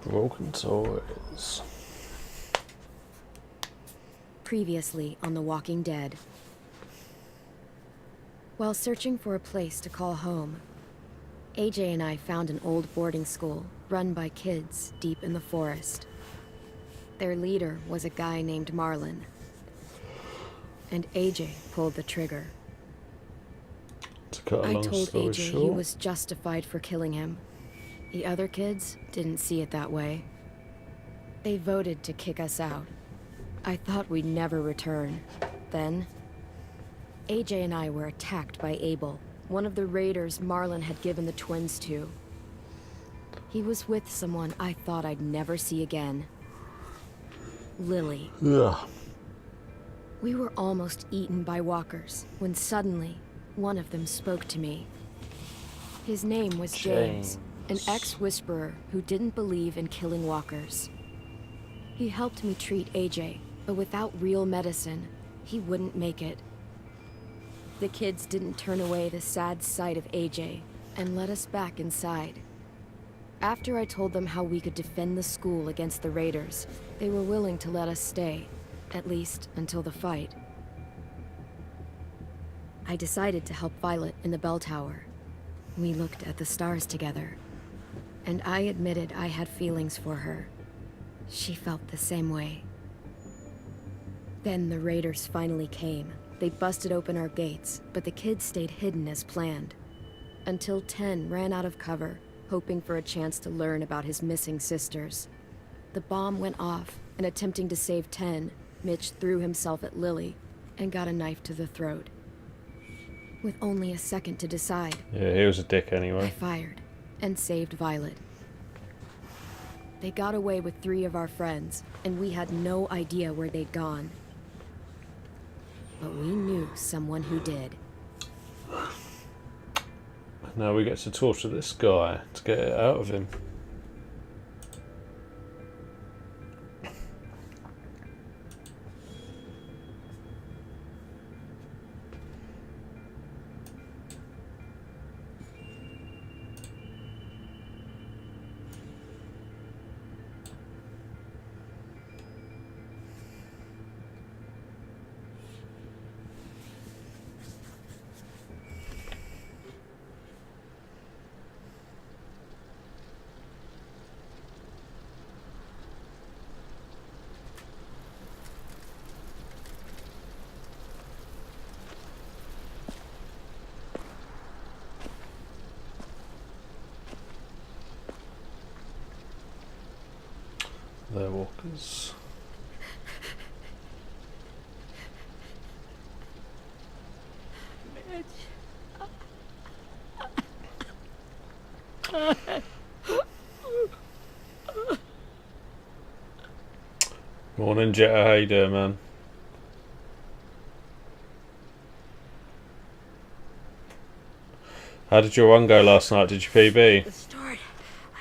Broken toys. Previously on The Walking Dead. While searching for a place to call home, AJ and I found an old boarding school run by kids deep in the forest. Their leader was a guy named Marlon, and AJ pulled the trigger. To cut a I long told story AJ he short, was justified for killing him. The other kids didn't see it that way. They voted to kick us out. I thought we'd never return. Then, AJ and I were attacked by Abel, one of the raiders Marlon had given the twins to. He was with someone I thought I'd never see again. Lily. yeah. We were almost eaten by walkers when suddenly one of them spoke to me. His name was James, an ex-whisperer who didn't believe in killing walkers. He helped me treat AJ, but without real medicine, he wouldn't make it. The kids didn't turn away the sad sight of AJ and let us back inside. After I told them how we could defend the school against the raiders, they were willing to let us stay, at least until the fight. I decided to help Violet in the bell tower. We looked at the stars together, and I admitted I had feelings for her. She felt the same way. Then the raiders finally came. They busted open our gates, but the kids stayed hidden as planned. Until Ten ran out of cover, hoping for a chance to learn about his missing sisters. The bomb went off, and attempting to save Ten, Mitch threw himself at Lily and got a knife to the throat. With only a second to decide, Yeah, he was a dick I anyway. fired and saved Violet. They got away with 3 of our friends, and we had no idea where they'd gone. But we knew someone who did. Now we get to torture this guy to get it out of him. They're walkers. Morning, Jetta. How you doing, man? How did your run go last night? Did you PB? The start,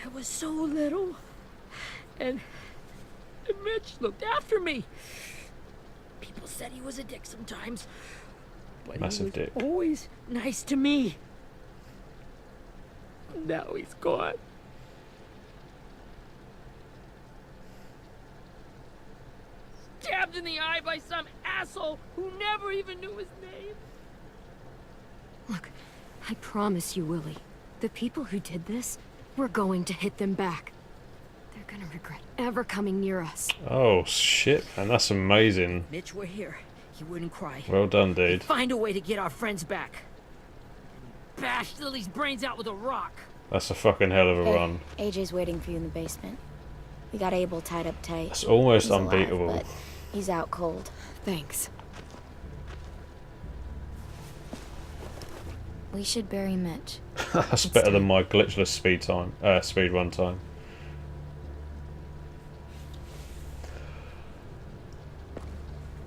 I was so little, and Mitch looked after me. People said he was a dick sometimes, but Massive he was dick. always nice to me. Now he's gone. Stabbed in the eye by some asshole who never even knew his name. Look, I promise you, Willie, the people who did this, we're going to hit them back. They're gonna regret ever coming near us. Oh shit, man, that's amazing. Mitch were here. He wouldn't cry. Well done, dude. Find a way to get our friends back. Bash Lily's brains out with a rock. That's a fucking hell of a Hey, run. AJ's waiting for you in the basement. We got Abel tied up tight. That's almost He's alive, unbeatable. but he's out cold. Thanks. We should bury Mitch. That's better than my glitchless speed run time.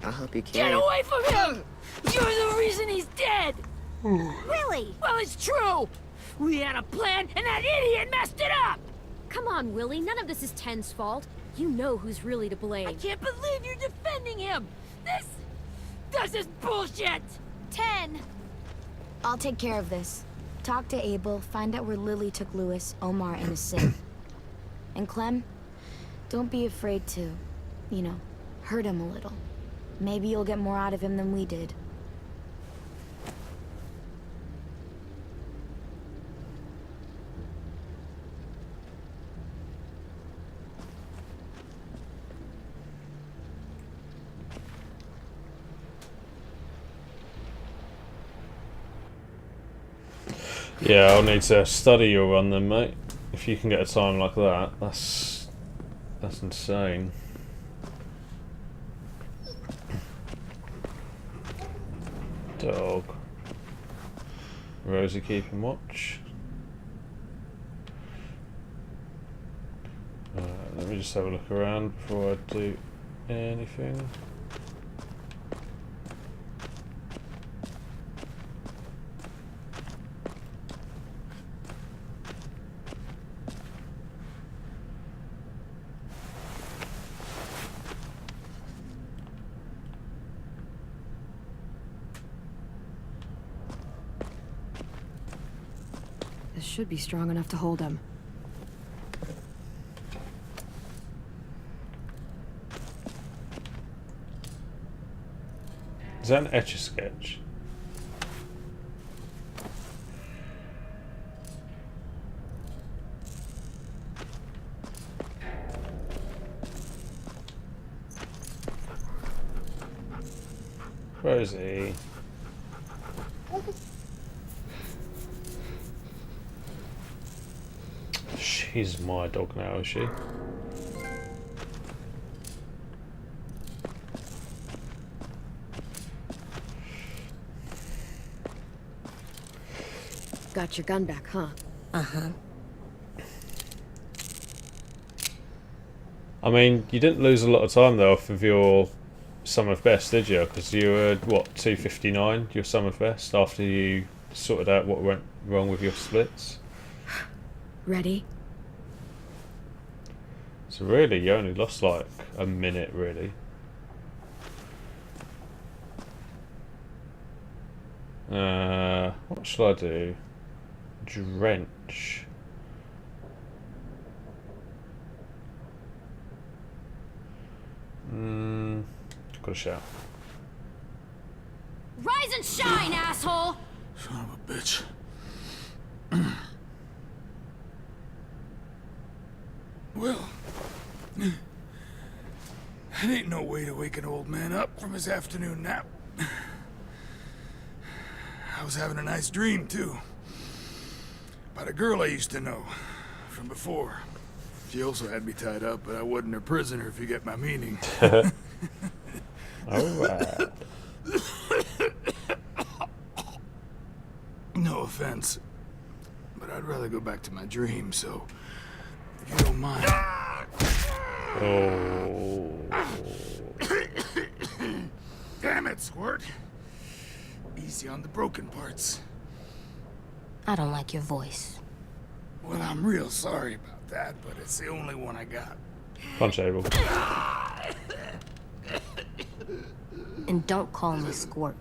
I'll help you Get carry. away from him! You're the reason he's dead! Willie! Well, it's true! We had a plan, and that idiot messed it up! Come on, Willie, none of this is Ten's fault. You know who's really to blame. I can't believe you're defending him! This is bullshit! 10! I'll take care of this. Talk to Abel, find out where Lily took Lewis, Omar, and his Sith. And Clem, Don't be afraid to, you know, hurt him a little. Maybe you'll get more out of him than we did. Yeah, I'll need to study your run then, mate. If you can get a time like that, that's insane. Dog. Rosie keeping watch. Let me just have a look around before I do anything. This should be strong enough to hold him. Is that an Etch-a-Sketch? Rosie. She's my dog now, is she? Got your gun back, huh? Uh-huh. I mean, you didn't lose a lot of time though off of your summer best, did you? Because you were, what, 259, your summer best, after you sorted out what went wrong with your splits? Ready? So really, you only lost like a minute, really. What shall I do? Drench. Got a shout. Rise and shine, asshole! Son of a bitch. Well, that ain't no way to wake an old man up from his afternoon nap. I was having a nice dream, too. About a girl I used to know from before. She also had me tied up, but I wasn't her prisoner, if you get my meaning. Alright. No offense, but I'd rather go back to my dream, so if you don't mind. Oh. Damn it, Squirt. Easy on the broken parts. I don't like your voice. Well, I'm real sorry about that, but it's the only one I got. Punch Abel. And don't call me Squirt.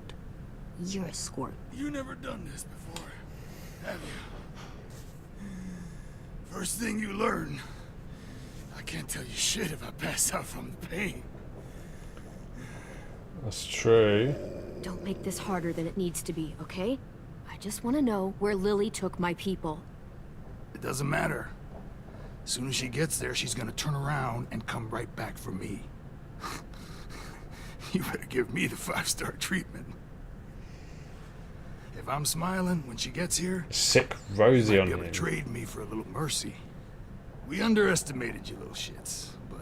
You're a squirt. You never done this before, have you? First thing you learn, I can't tell you shit if I pass out from the pain. That's true. Don't make this harder than it needs to be, okay? I just want to know where Lily took my people. It doesn't matter. As soon as she gets there, she's gonna turn around and come right back for me. You better give me the 5-star treatment. If I'm smiling when she gets here, Sick Rosie you on might be able him. to trade me for a little mercy. We underestimated you little shits, but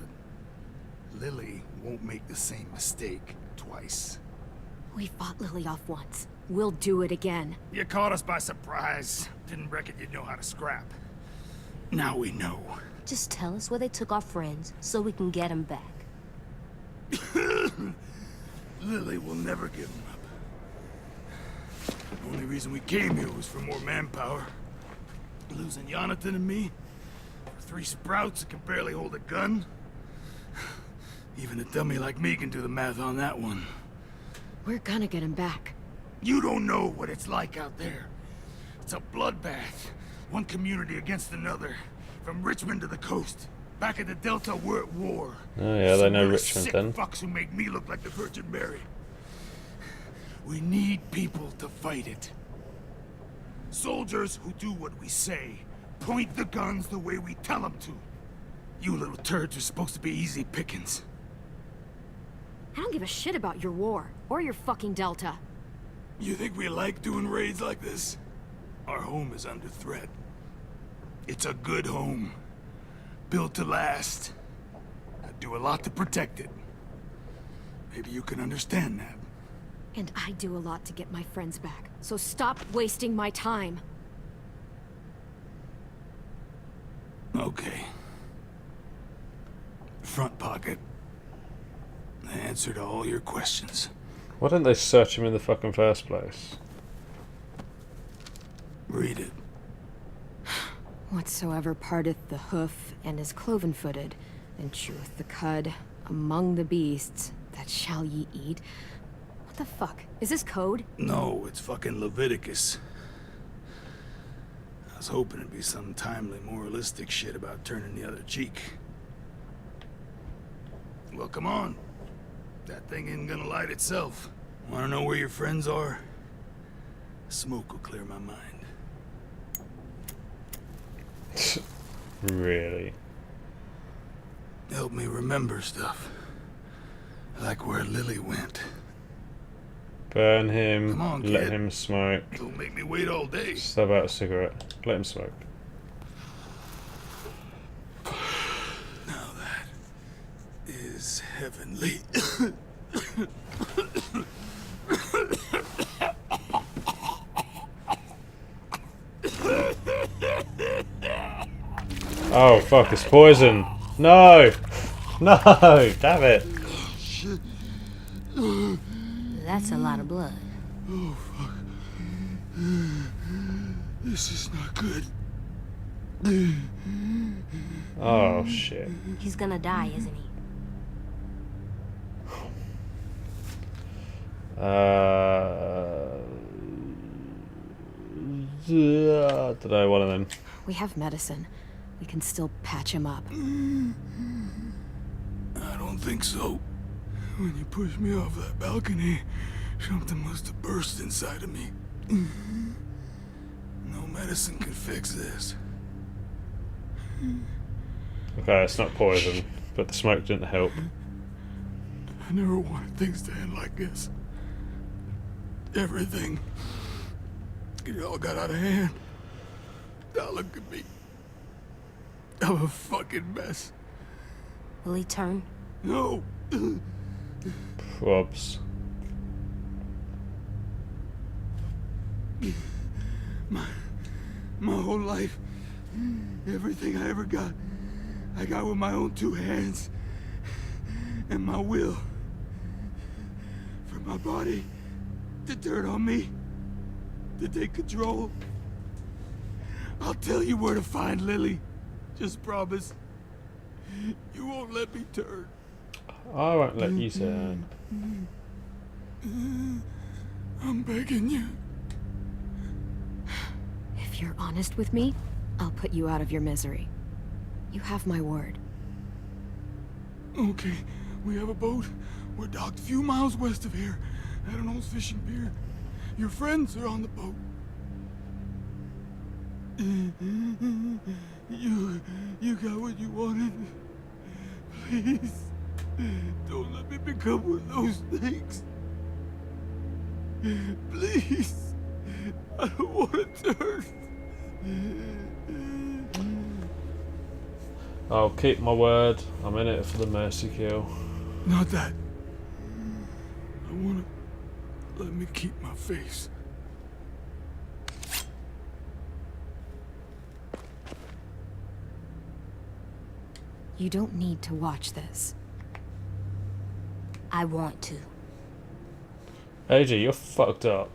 Lily won't make the same mistake twice. We fought Lily off once. We'll do it again. You caught us by surprise. Didn't reckon you'd know how to scrap. Now we know. Just tell us where they took our friends so we can get them back. Lily will never give them up. The only reason we came here was for more manpower. Losing Jonathan and me, for 3 sprouts that can barely hold a gun. Even a dummy like me can do the math on that one. We're gonna get him back. You don't know what it's like out there. It's a bloodbath. One community against another. From Richmond to the coast. Back at the Delta, we're at war. Oh yeah, they know Some Richmond sick then. fucks who make me look like the Virgin Mary. We need people to fight it. Soldiers who do what we say. Point the guns the way we tell them to. You little turds are supposed to be easy pickings. I don't give a shit about your war, or your fucking Delta. You think we like doing raids like this? Our home is under threat. It's a good home. Built to last. I'd do a lot to protect it. Maybe you can understand that. And I do a lot to get my friends back, so stop wasting my time. Okay. Front pocket. The answer to all your questions. Why didn't they search him in the fucking first place? Read it. Whatsoever parteth the hoof and is cloven-footed, and cheweth the cud among the beasts, that shall ye eat. What the fuck? Is this code? No, it's fucking Leviticus. I was hoping it'd be some timely moralistic shit about turning the other cheek. Well, come on. That thing ain't gonna light itself. Wanna know where your friends are? Smoke will clear my mind. Really? Help me remember stuff. Like where Lily went. Burn him, Come on, let kid. him smoke. Don't make me wait all day. Stub out a cigarette. Let him smoke. Now that is heavenly. Oh fuck, it's poison! No! No! Damn it! That's a lot of blood. Oh, fuck. This is not good. Oh shit. He's gonna die, isn't he? Did I one of them? We have medicine. We can still patch him up. I don't think so. When you pushed me off that balcony, something must have burst inside of me. No medicine can fix this. Okay, it's not poison, but the smoke didn't help. I never wanted things to end like this. Everything. It all got out of hand. Now look at me. I'm a fucking mess. Will he turn? No. Probs. My whole life, everything I ever got, I got with my own two hands and my will. For my body to turn on me, to take control. I'll tell you where to find Lily. Just promise. You won't let me turn. I won't let you turn. I'm begging you. If you're honest with me, I'll put you out of your misery. You have my word. Okay, we have a boat. We're docked a few miles west of here at an old fishing pier. Your friends are on the boat. You got what you wanted. Please, don't let me become one of those things. Please, I don't want to turn. I'll keep my word. I'm in it for the mercy kill. Not that. I want to let me keep my face. You don't need to watch this. I want to. AJ, you're fucked up.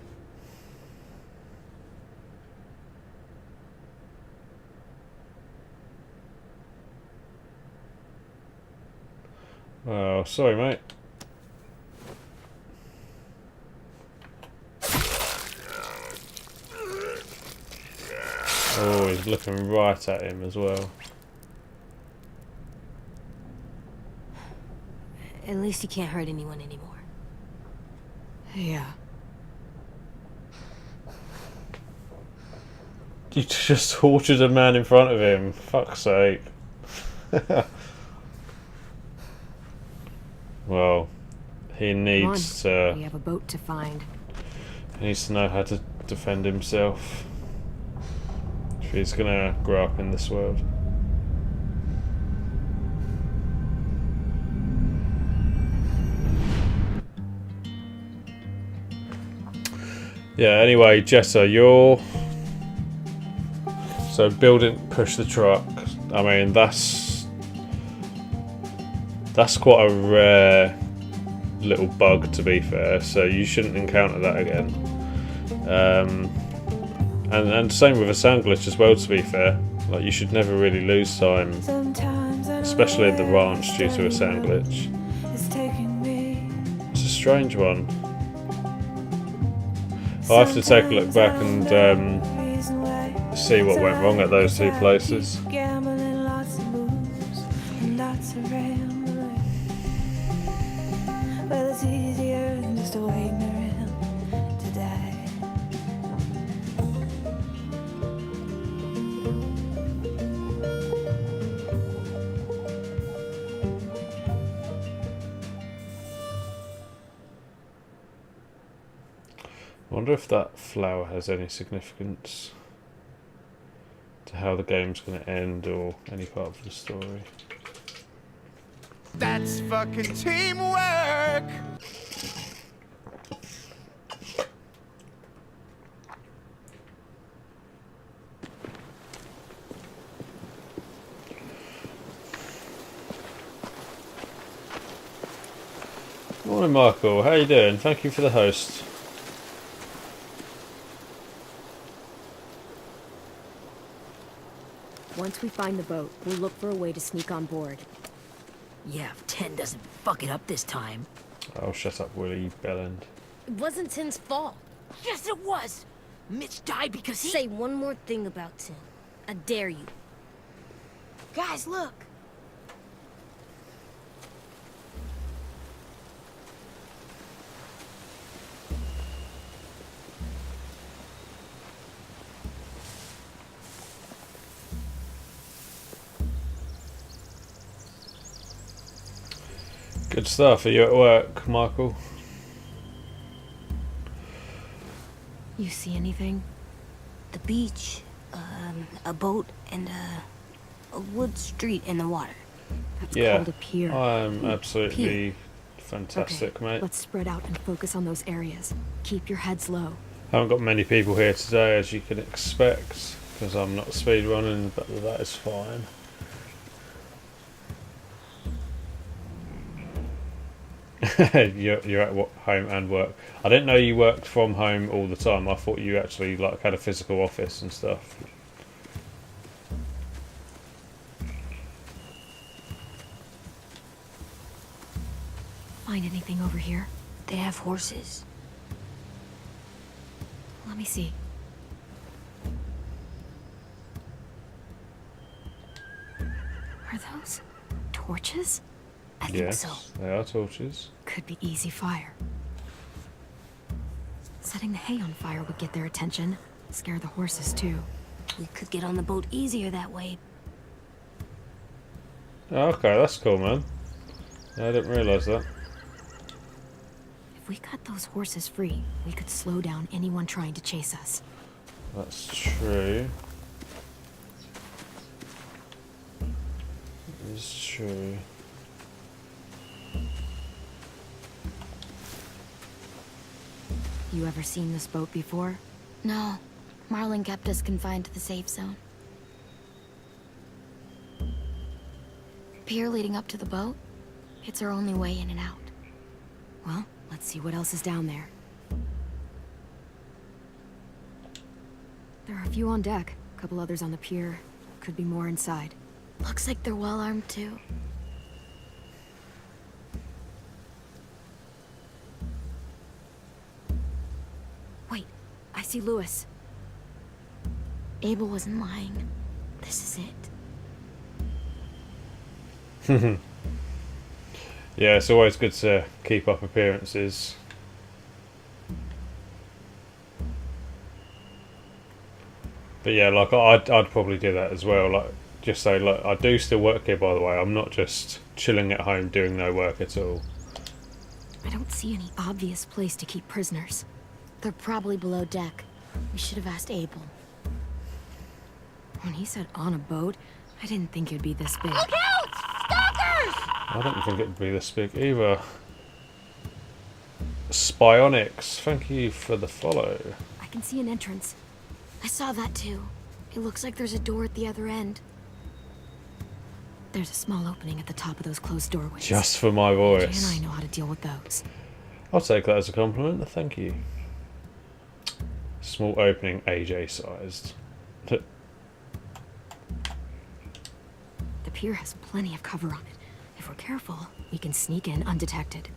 Oh, sorry, mate. Oh, he's looking right at him as well. At least you can't hurt anyone anymore. Yeah. You just tortured a man in front of him. Fuck's sake. Well, he needs We to. have a boat to find. He needs to know how to defend himself if he's gonna grow up in this world. Yeah, anyway, Jetta, you're... So building, push the truck. I mean, that's quite a rare little bug, to be fair, so you shouldn't encounter that again. And same with a sound glitch as well, to be fair. Like, you should never really lose time, especially in the ranch, due to a sound glitch. It's a strange one. I'll have to take a look back and see what went wrong at those two places. I wonder if that flower has any significance to how the game's going to end or any part of the story. That's fucking teamwork! Morning, Michael. How you doing? Thank you for the host. Once we find the boat, we'll look for a way to sneak on board. Yeah, if Ten doesn't fuck it up this time. Oh, shut up, Willie Bellend. It wasn't Tin's fault. Yes, it was! Mitch died because he... Say one more thing about Tin. I dare you. Guys, look! Good stuff. Are you at work, Michael? You see anything? The beach, a boat, and a wood street in the water. That's Yeah. called a pier. I'm absolutely fantastic, Okay, mate. let's spread out and focus on those areas. Keep your heads low. Haven't got many people here today, as you can expect, because I'm not speedrunning, but that is fine. you're at home and work. I didn't know you worked from home all the time. I thought you actually like had a physical office and stuff. Find anything over here? They have horses. Let me see. Are those torches? I think Yes, so. they are torches. Could be easy fire. Setting the hay on fire would get their attention. Scare the horses too. We could get on the boat easier that way. Oh, okay, that's cool, man. I didn't realise that. If we cut those horses free, we could slow down anyone trying to chase us. That's true. It's true. You ever seen this boat before? No, Marlin kept us confined to the safe zone. Pier leading up to the boat? It's our only way in and out. Well, let's see what else is down there. There are a few on deck, a couple others on the pier. Could be more inside. Looks like they're well armed too. Wait, I see Lewis. Abel wasn't lying. This is it. Yeah, it's always good to keep up appearances. But yeah, like I'd probably do that as well. Like, just say, look, I do still work here, by the way. I'm not just chilling at home doing no work at all. I don't see any obvious place to keep prisoners. They're probably below deck. We should have asked Abel. When he said on a boat, I didn't think it'd be this big. I don't think it'd be this big either. Spionix, thank you for the follow. I can see an entrance. I saw that too. It looks like there's a door at the other end. There's a small opening at the top of those closed doorways. Just for my Jay voice. and I know how to deal with those. I'll take that as a compliment, thank you. Small opening, AJ sized. The pier has plenty of cover on it. If we're careful, we can sneak in undetected.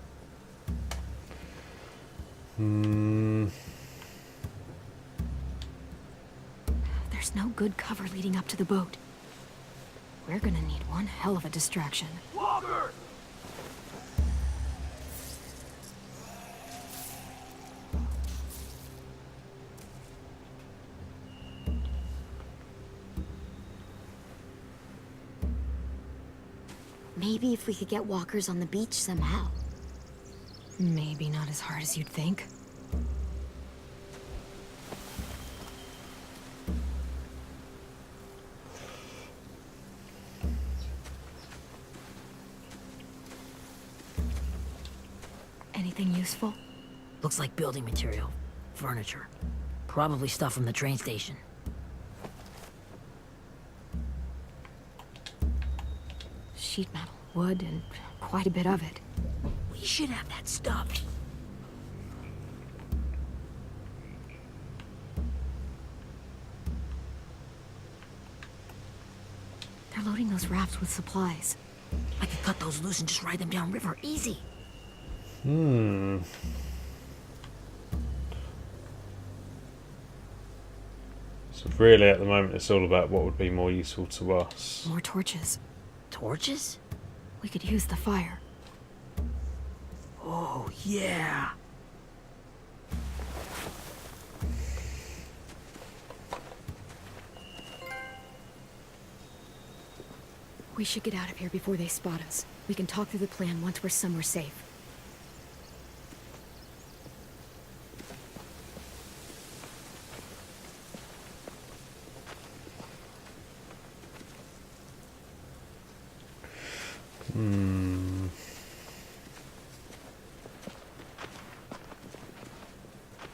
There's no good cover leading up to the boat. We're gonna need one hell of a distraction. Walker! Maybe if we could get walkers on the beach somehow. Maybe not as hard as you'd think. Anything useful? Looks like building material. Furniture. Probably stuff from the train station. Sheet metal, wood, and quite a bit of it. We should have that stuff. They're loading those rafts with supplies. I could cut those loose and just ride them downriver, easy. So really at the moment it's all about what would be more useful to us. More torches. Torches? We could use the fire. Oh, yeah. We should get out of here before they spot us. We can talk through the plan once we're somewhere safe.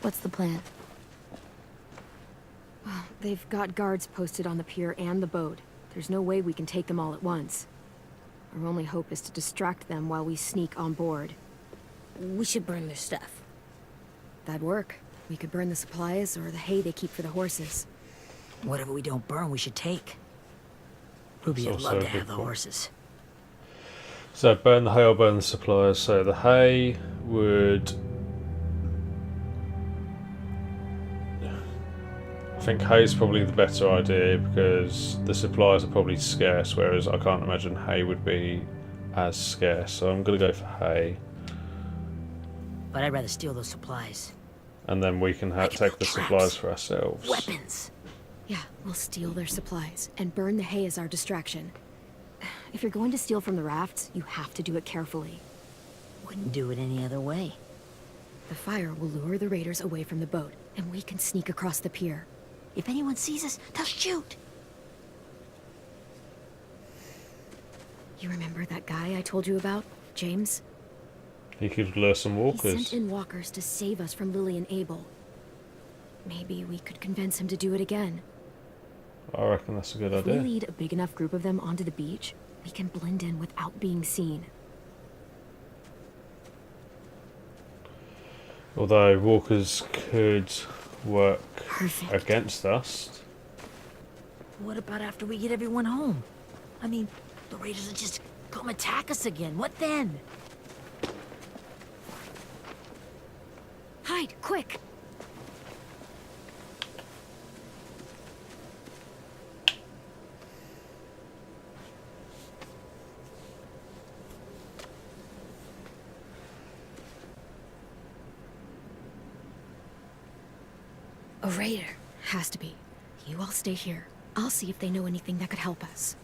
What's the plan? Well, they've got guards posted on the pier and the boat. There's no way we can take them all at once. Our only hope is to distract them while we sneak on board. We should burn their stuff. That'd work. We could burn the supplies or the hay they keep for the horses. Whatever we don't burn, we should take. Ruby would That's love also to a have good the point. horses. So burn the hay or burn the supplies. So the hay would... I think hay's probably the better idea because the supplies are probably scarce, whereas I can't imagine hay would be as scarce. So I'm going to go for hay. But I'd rather steal those supplies. And then we can I can take build the traps. supplies for ourselves. Weapons! Yeah, we'll steal their supplies and burn the hay as our distraction. If you're going to steal from the rafts, you have to do it carefully. Wouldn't do it any other way. The fire will lure the raiders away from the boat, and we can sneak across the pier. If anyone sees us, they'll shoot. You remember that guy I told you about? James? He could lure some He walkers. sent in walkers to save us from Lily and Abel. Maybe we could convince him to do it again. I reckon that's a good If we idea. lead a big enough group of them onto the beach, we can blend in without being seen. Although walkers could work Perfect. against us. What about after we get everyone home? I mean, the raiders will just come attack us again. What then? Hide, quick! raider. Has to be. You all stay here. I'll see if they know anything that could help us.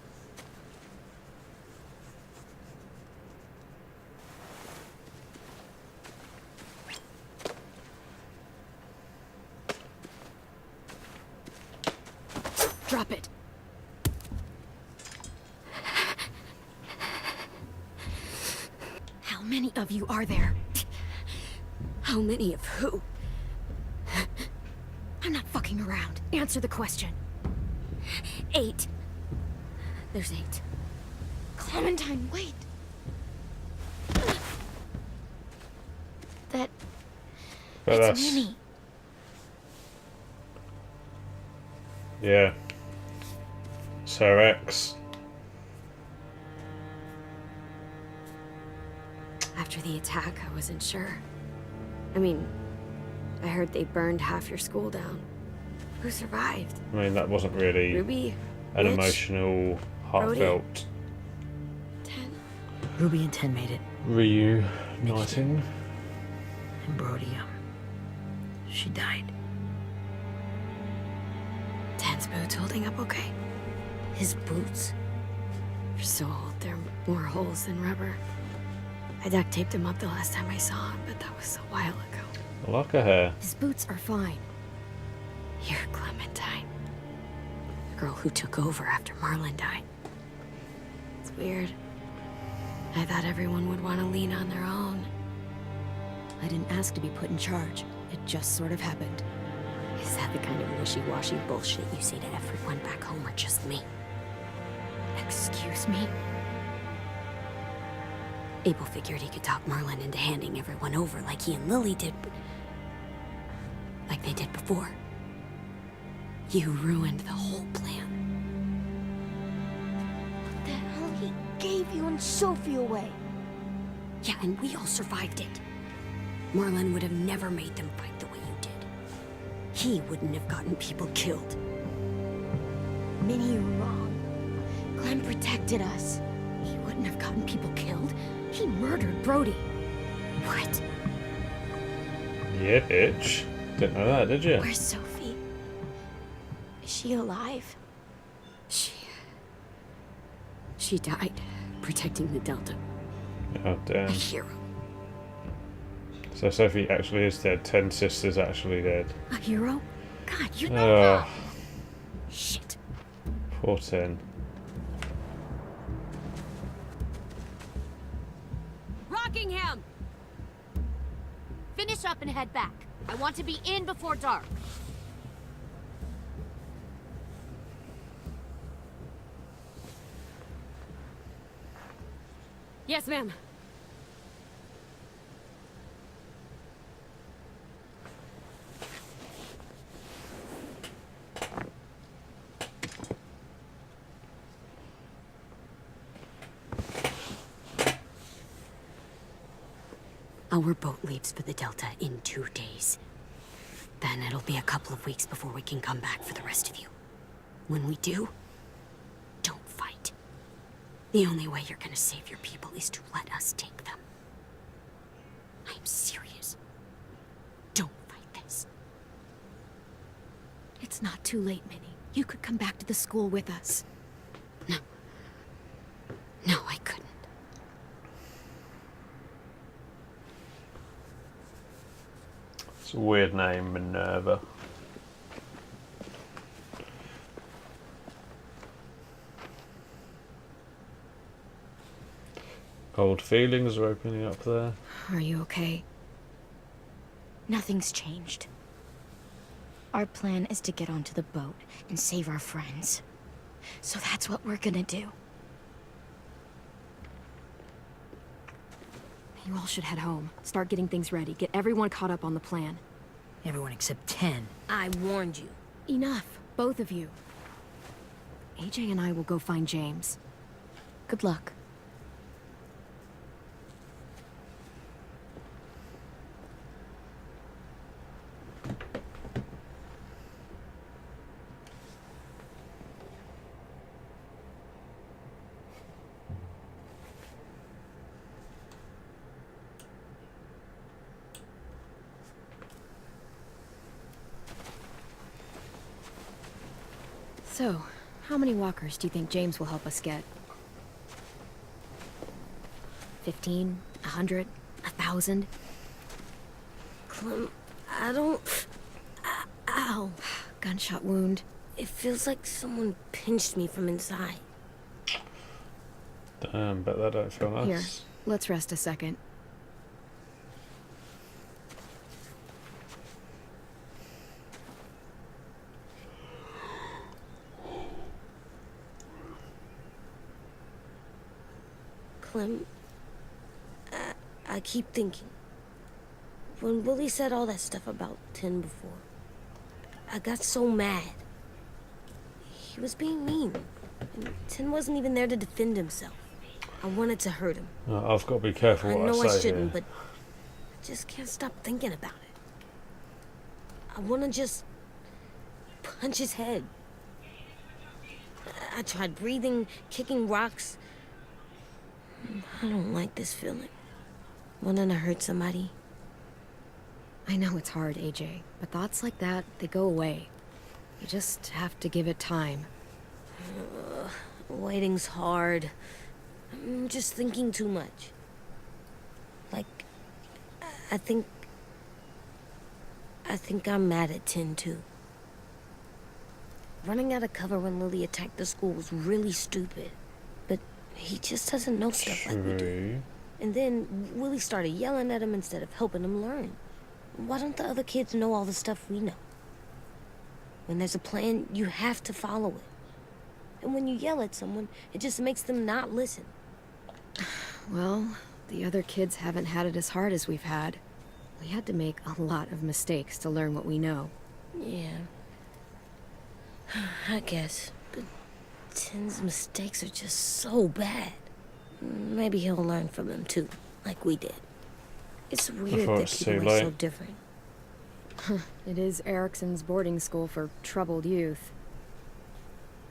Drop it. How many of you are there? How many of who? I'm not fucking around. Answer the question. 8. There's 8. Clementine, wait. That... But it's that's Minnie. yeah. It's her ex. After the attack, I wasn't sure. I mean, I heard they burned half your school down. Who survived? I mean, that wasn't really Ruby? an Mitch? emotional, heartfelt Ten? Ruby and Ten made it. reuniting. And Brody, she died. Ten's boots holding up okay? His boots. They're so old, there are more holes than rubber. I duct taped him up the last time I saw him, but that was a while ago. I like her hair. His boots are fine. You're Clementine. The girl who took over after Marlon died. It's weird. I thought everyone would want to lean on their own. I didn't ask to be put in charge. It just sort of happened. Is that the kind of wishy-washy bullshit you say to everyone back home or just me? Excuse me? Abel figured he could talk Marlon into handing everyone over like he and Lily did, but... like they did before. You ruined the whole plan. What the hell? He gave you and Sophie away. Yeah, and we all survived it. Marlon would have never made them fight the way you did. He wouldn't have gotten people killed. Minnie, you're wrong. Clem protected us. He wouldn't have gotten people killed. He murdered Brody. What? Yeah, bitch. Didn't know that, did you? Where's Sophie? Is she alive? She died protecting the Delta. Oh, A damn. hero. So Sophie actually is dead. 10 sisters actually dead. A hero? God, you know. Oh, Shit. poor 10. Rockingham! Finish up and head back. I want to be in before dark. Yes, ma'am. Our boat leaves for the Delta in 2 days. Then it'll be a couple of weeks before we can come back for the rest of you. When we do, don't fight. The only way you're gonna save your people is to let us take them. I'm serious. Don't fight this. It's not too late, Minnie. You could come back to the school with us. No. No, I couldn't. It's a weird name, Minerva. Old feelings are opening up there. Are you okay? Nothing's changed. Our plan is to get onto the boat and save our friends. So that's what we're gonna do. You all should head home. Start getting things ready. Get everyone caught up on the plan. Everyone except 10. I warned you. Enough, both of you. AJ and I will go find James. Good luck. So, how many walkers do you think James will help us get? 15? 100? 1,000? Clem, I don't... Ow. Gunshot wound. It feels like someone pinched me from inside. Damn, bet that don't feel nice. Here, let's rest a second. Clem, I keep thinking. When Willie said all that stuff about Tin before, I got so mad. He was being mean. And Tin wasn't even there to defend himself. I wanted to hurt him. I've got to be careful I what know I I say shouldn't, here. but I just can't stop thinking about it. I want to just punch his head. I tried breathing, kicking rocks. I don't like this feeling. Wanting to hurt somebody. I know it's hard, AJ, but thoughts like that, they go away. You just have to give it time. Waiting's hard. I'm just thinking too much. Like, I think I'm mad at Tin, too. Running out of cover when Lily attacked the school was really stupid. But he just doesn't know stuff like we do. True. And then Willie started yelling at him instead of helping him learn. Why don't the other kids know all the stuff we know? When there's a plan, you have to follow it. And when you yell at someone, it just makes them not listen. Well, the other kids haven't had it as hard as we've had. We had to make a lot of mistakes to learn what we know. Yeah. I guess. But Tin's mistakes are just so bad. Maybe he'll learn from them too, like we did. It's weird Before that it's people too are so late. different. It is Erickson's boarding school for troubled youth.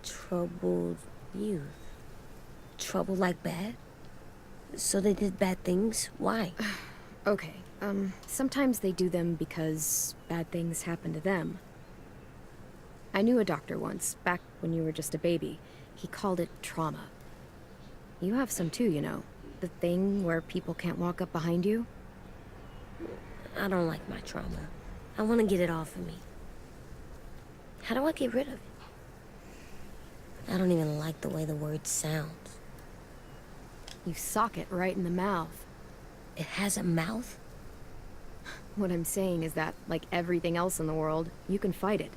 Troubled youth. Trouble like bad? So they did bad things? Why? Okay, sometimes they do them because bad things happen to them. I knew a doctor once, back when you were just a baby. He called it trauma. You have some too, you know. The thing where people can't walk up behind you. I don't like my trauma. I want to get it off of me. How do I get rid of it? I don't even like the way the word sounds. You sock it right in the mouth. It has a mouth? What I'm saying is that, like everything else in the world, you can fight it.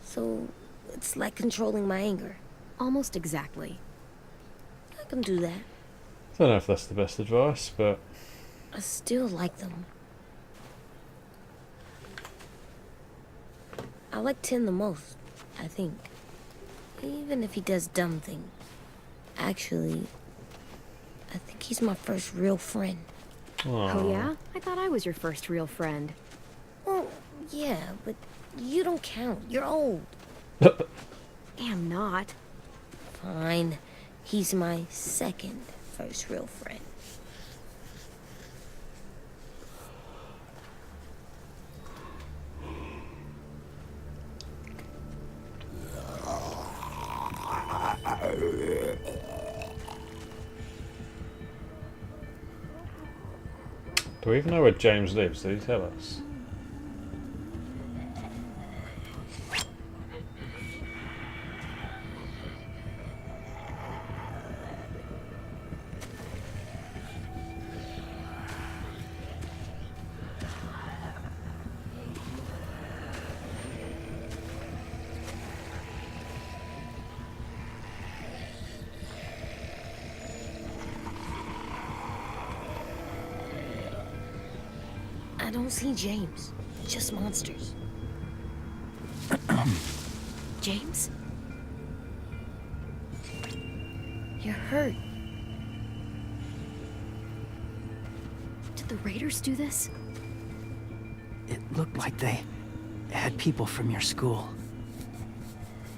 So, it's like controlling my anger. Almost exactly. I can do that. I don't know if that's the best advice, but I still like them. I like Tin the most, I think. Even if he does dumb things. Actually, I think he's my first real friend. Oh yeah? I thought I was your first real friend. Well, yeah, but you don't count. You're old. Am not. Fine. He's my second first real friend. do we even know where James lives? Did he tell us? I don't see James. Just monsters. James? You're hurt. Did the Raiders do this? It looked like they had people from your school.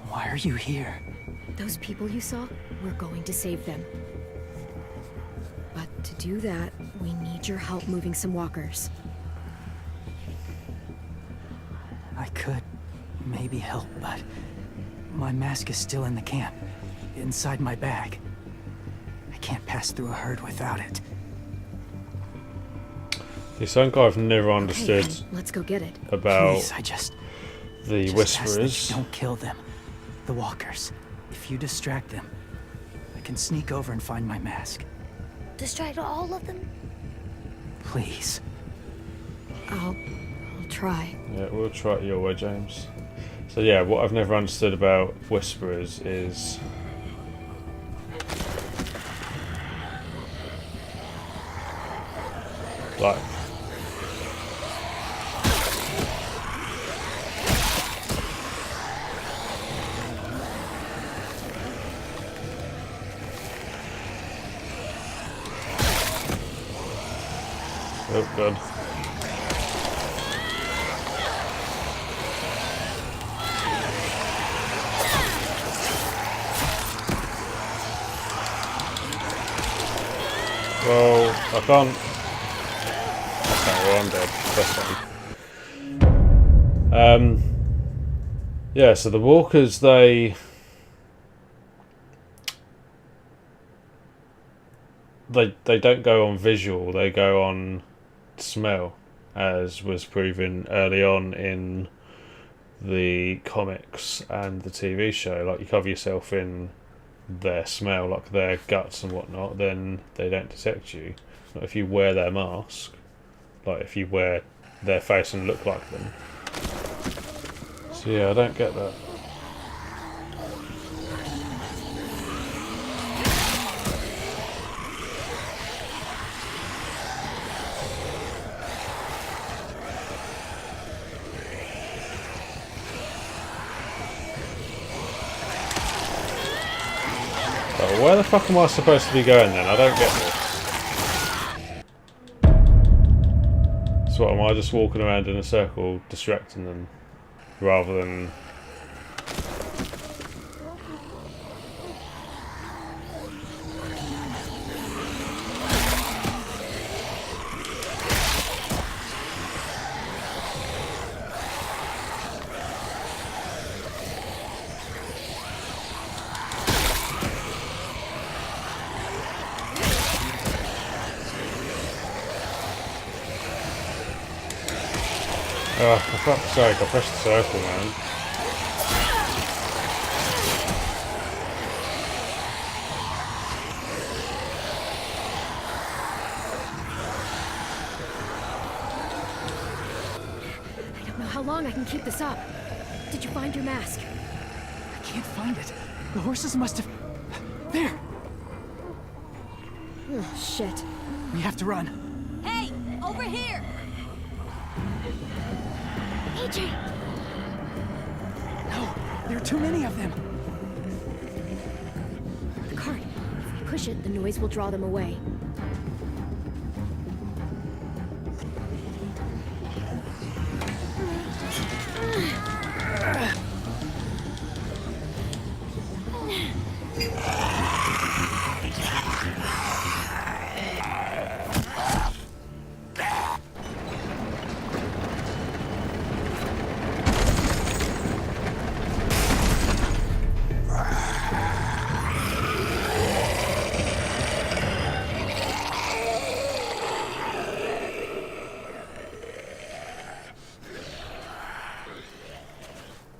Why are you here? Those people you saw? We're going to save them. But to do that, we need your help moving some walkers. I could maybe help, but My mask is still in the camp, inside my bag. I can't pass through a herd without it. There's something I've never understood Okay, let's go get it. about Please, I just the ask that Whisperers. you don't kill them. The walkers. If you distract them, I can sneak over and find my mask. Distract all of them? Please. I'll try. Yeah, we'll try it your way, James. So yeah, what I've never understood about Whisperers is like oh god. Well, I can't. Okay, well I'm dead. That's fine. Yeah, so the walkers, they don't go on visual, they go on smell, as was proven early on in the comics and the TV show. Like, you cover yourself in their smell, like their guts and whatnot, then they don't detect you. Not if you wear their mask, like if you wear their face and look like them. So yeah, I don't get that. Oh, where the fuck am I supposed to be going then? I don't get this. So what, am I just walking around in a circle distracting them rather than... Oh, for fuck's sake, I pressed the circle, man. I don't know how long I can keep this up. Did you find your mask? I can't find it. The horses must have... There! Oh, shit. We have to run. Hey, over here! AJ! No, there are too many of them. The cart. If we push it, the noise will draw them away.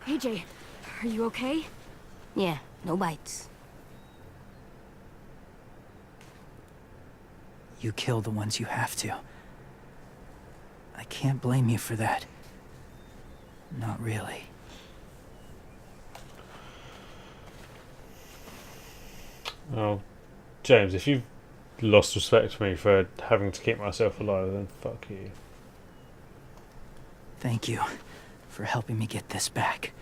AJ, are you okay? Yeah, no bites. You kill the ones you have to. I can't blame you for that. Not really. Oh, James, if you've lost respect for me for having to keep myself alive, then fuck you. Thank you for helping me get this back.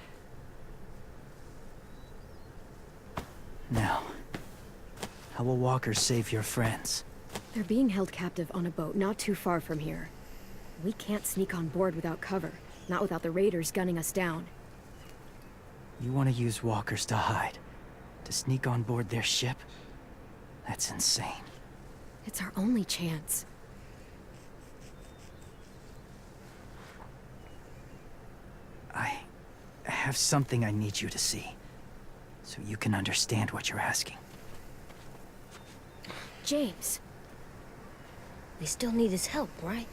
Now, how will walkers save your friends? They're being held captive on a boat not too far from here. We can't sneak on board without cover, not without the raiders gunning us down. You want to use walkers to hide? To sneak on board their ship? That's insane. It's our only chance. I have something I need you to see. so you can understand what you're asking. James. We still need his help, right?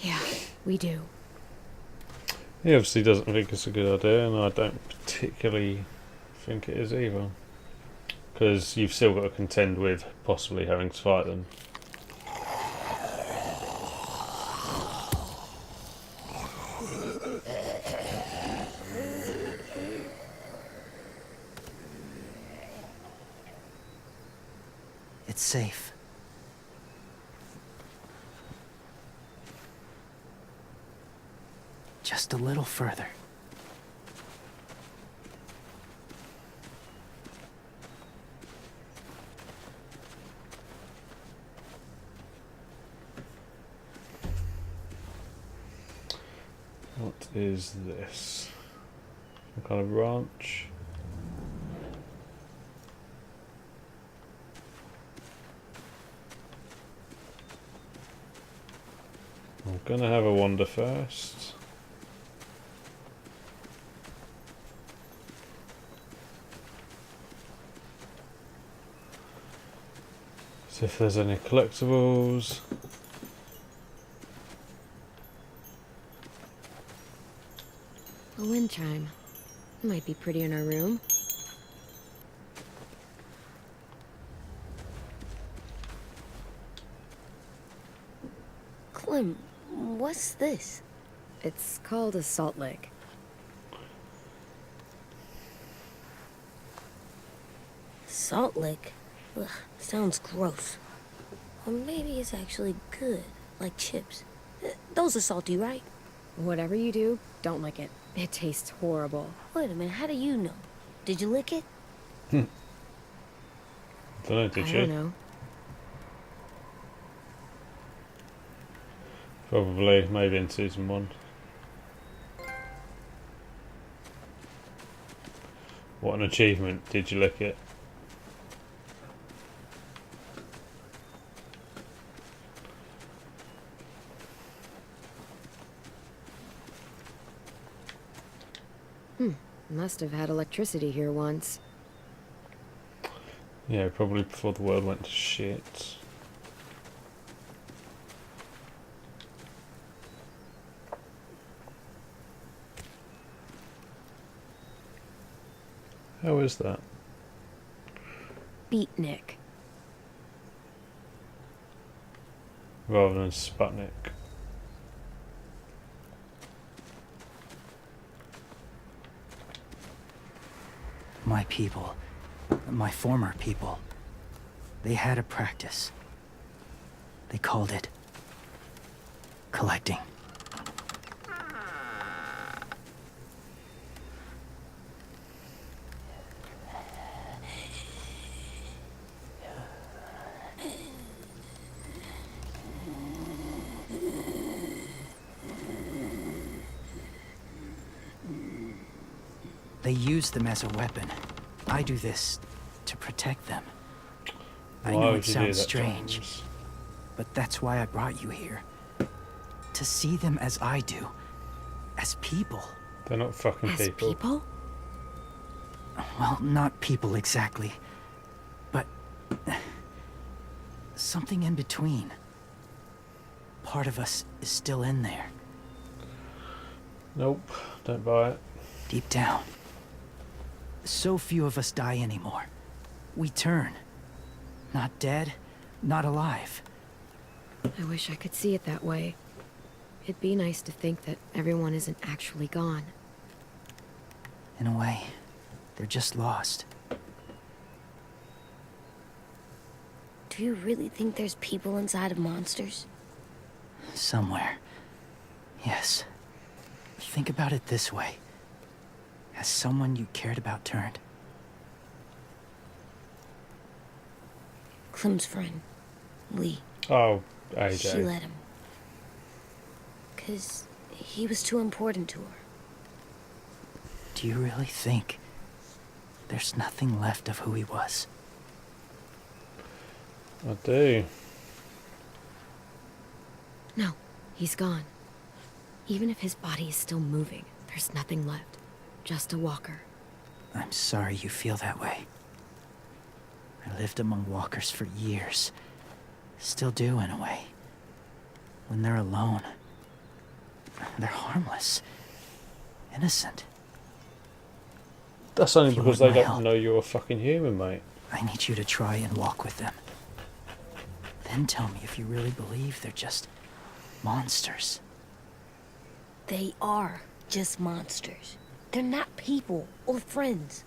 Yeah, we do. He obviously doesn't think it's a good idea, and I don't particularly think it is either. Because you've still got to contend with possibly having to fight them. It's safe. Just a little further. What is this? Some kind of ranch? I'm gonna have a wander first. See if there's any collectibles. A wind chime. Might be pretty in our room. Clem, what's this? It's called a salt lick. Salt lick? Ugh, sounds gross. Or maybe it's actually good, like chips. Those are salty, right? Whatever you do, don't lick it. It tastes horrible. Wait a minute, how do you know? Did you lick it? Don't know, did I you? don't know. Probably, maybe in season 1. What an achievement, did you lick it? Must have had electricity here once. Yeah, probably before the world went to shit. How is that? Beatnik. Rather than Sputnik. My people, my former people, they had a practice. They called it collecting. They use them as a weapon. I do this to protect them. I Why know would it you do sounds that, strange, James? but that's why I brought you here. To see them as I do. As people. They're not fucking As people. people? Well, not people exactly. But... something in between. Part of us is still in there. Nope, don't buy it. Deep down. So few of us die anymore. We turn. Not dead, not alive. I wish I could see it that way. It'd be nice to think that everyone isn't actually gone. In a way, they're just lost. Do you really think there's people inside of monsters? Somewhere. Yes. Think about it this way. Has someone you cared about turned? Clem's friend, Lee. Oh, She AJ. let him. 'Cause he was too important to her. Do you really think there's nothing left of who he was? I do. No, he's gone. Even if his body is still moving, there's nothing left. Just a walker. I'm sorry you feel that way. I lived among walkers for years. Still do, in a way. When they're alone, they're harmless. Innocent. That's only If you because want they my don't help, know you're a fucking human, mate. I need you to try and walk with them. Then tell me if you really believe they're just monsters. They are just monsters. They're not people or friends.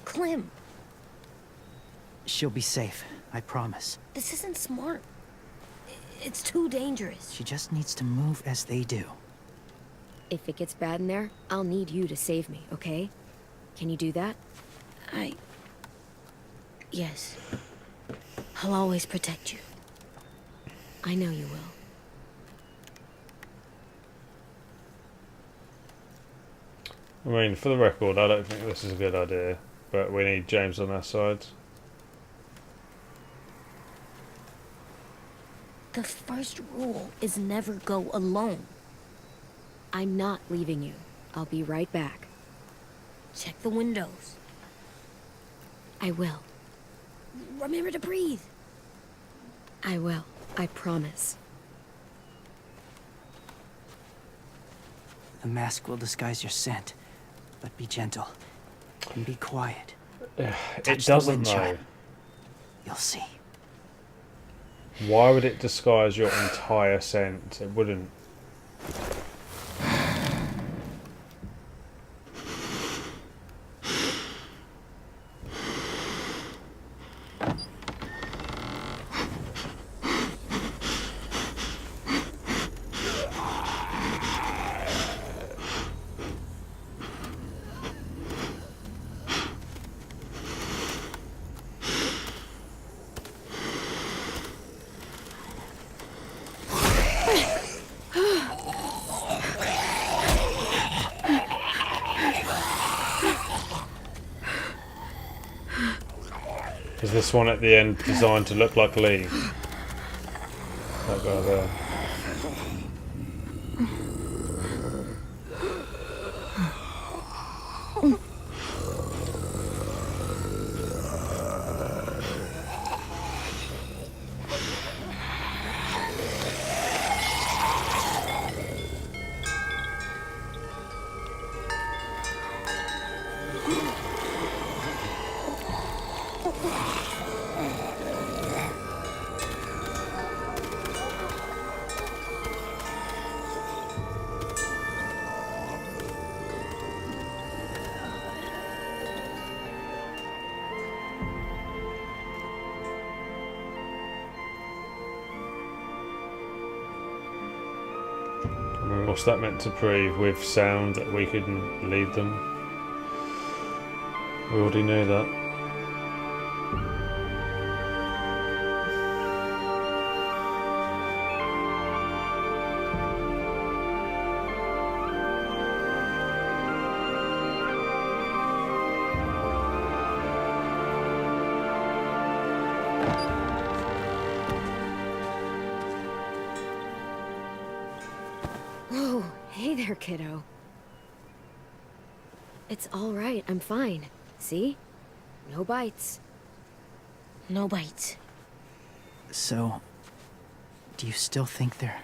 Clem, She'll be safe, I promise. this isn't smart. It's too dangerous. She just needs to move as they do. If it gets bad in there, I'll need you to save me, okay? Can you do that? Yes. I'll always protect you. I know you will. I mean, for the record, I don't think this is a good idea, but we need James on our side. The first rule is never go alone. I'm not leaving you. I'll be right back. Check the windows. I will. Remember to breathe. I will. I promise. The mask will disguise your scent, but be gentle and be quiet. It Touch the doesn't wind though. chime. You'll see. Why would it disguise your entire scent? It wouldn't. Is this one at the end designed to look like Lee? That guy there. I mean, what's that meant to prove with sound that we couldn't lead them? We already knew that. Whoa, hey there, kiddo. It's all right, I'm fine. See? No bites. No bites. So, do you still think they're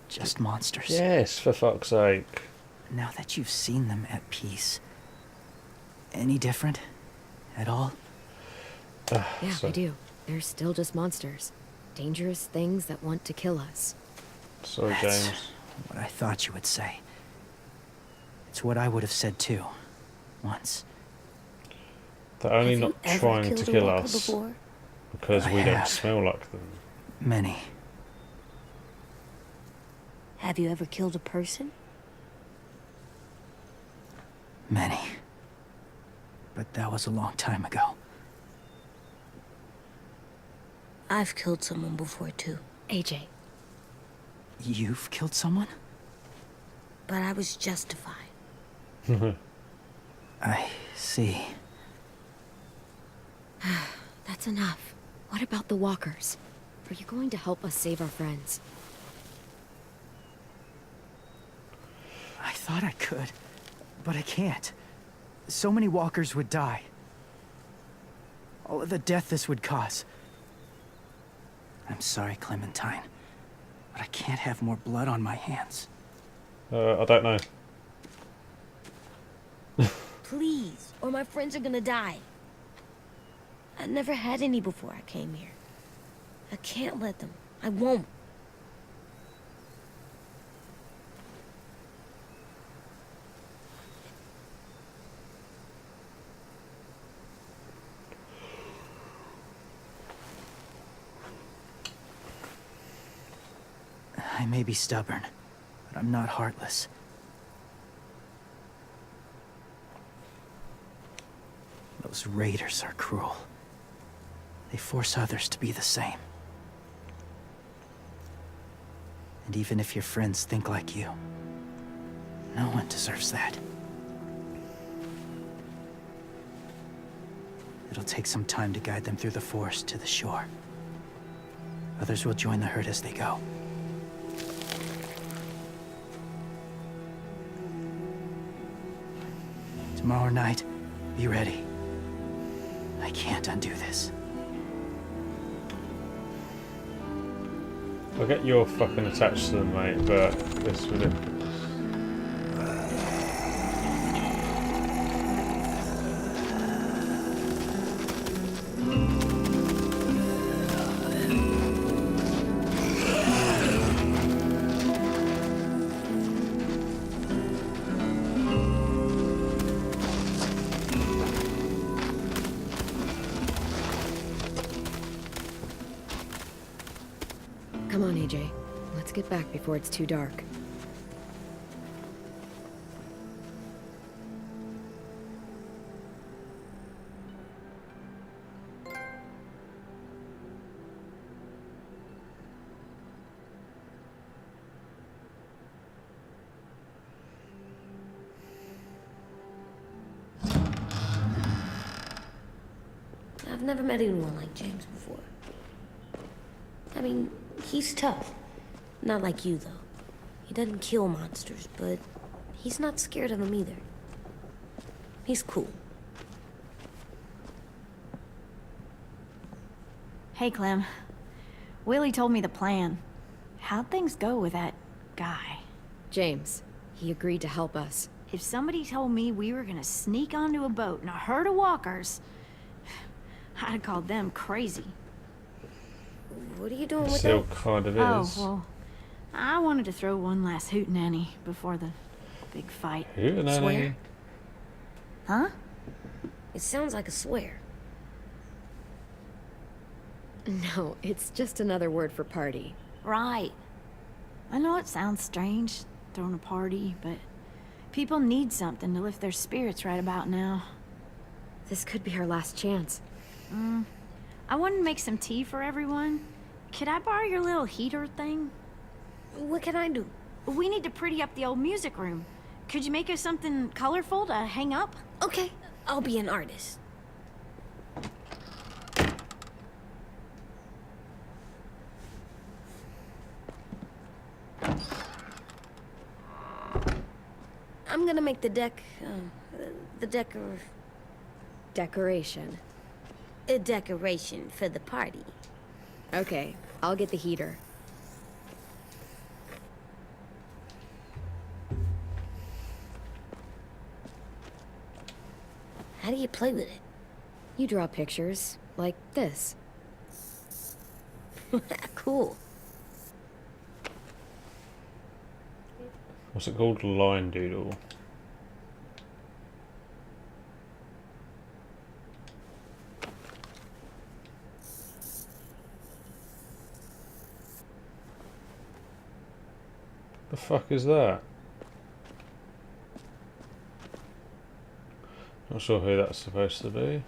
just monsters? Yes, for fuck's sake. Now that you've seen them at peace, any different? At all? Yeah, So- I do. They're still just monsters. Dangerous things that want to kill us. Sorry, That's James. what I thought you would say. It's what I would have said too. Once. They're only Have you not ever trying killed to a kill walker us before? because I we don't have. smell like them. Many. Have you ever killed a person? Many. But that was a long time ago. I've killed someone before too, AJ, You've killed someone? but I was justified. I see. that's enough. What about the walkers? Are you going to help us save our friends? I thought I could, but I can't. So many walkers would die. All of the death this would cause. I'm sorry, Clementine, but I can't have more blood on my hands. I don't know. Please, or my friends are gonna die. I never had any before I came here. I can't let them. I won't. I may be stubborn, but I'm not heartless. Those raiders are cruel. They force others to be the same. And even if your friends think like you, no one deserves that. It'll take some time to guide them through the forest to the shore. Others will join the herd as they go. Tomorrow night, be ready. I can't undo this. I get you're fucking attached to them, mate, but it's ridiculous. Come on, AJ. Let's get back before it's too dark. I've never met anyone like James before. I mean, he's tough. Not like you, though. He doesn't kill monsters, but he's not scared of them either. He's cool. Hey, Clem. Willie told me the plan. How'd things go with that guy? James, he agreed to help us. If somebody told me we were gonna sneak onto a boat in a herd of walkers, I'd have called them crazy. What are you doing with Still that? kind of Oh, is. well, I wanted to throw one last hootenanny before the big fight. Hootenanny. Swear? Huh? It sounds like a swear. No, it's just another word for party. Right. I know it sounds strange, throwing a party, but people need something to lift their spirits right about now. This could be our last chance. I wanted to make some tea for everyone. Could I borrow your little heater thing? What can I do? We need to pretty up the old music room. Could you make us something colorful to hang up? Okay, I'll be an artist. I'm gonna make the Decoration. a decoration for the party. Okay, I'll get the heater. How do you play with it? You draw pictures, like this. Cool. What's it called? Line doodle. The fuck is that? Not sure who that's supposed to be.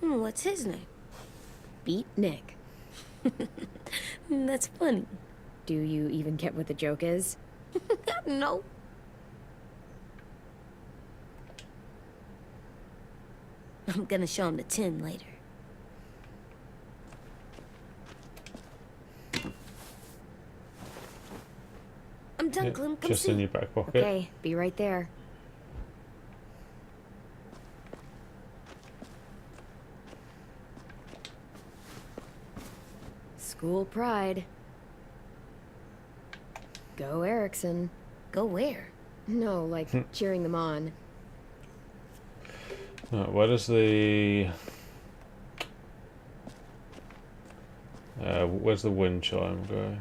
What's his name? Beat Nick. That's funny. Do you even get what the joke is? No. I'm gonna show him to Tim later. done, Yeah, Clem. Come just see. in your back pocket. Okay, be right there. School pride. Go Erickson. Go where? No, like cheering them on. Right, where does the where's the wind chime go?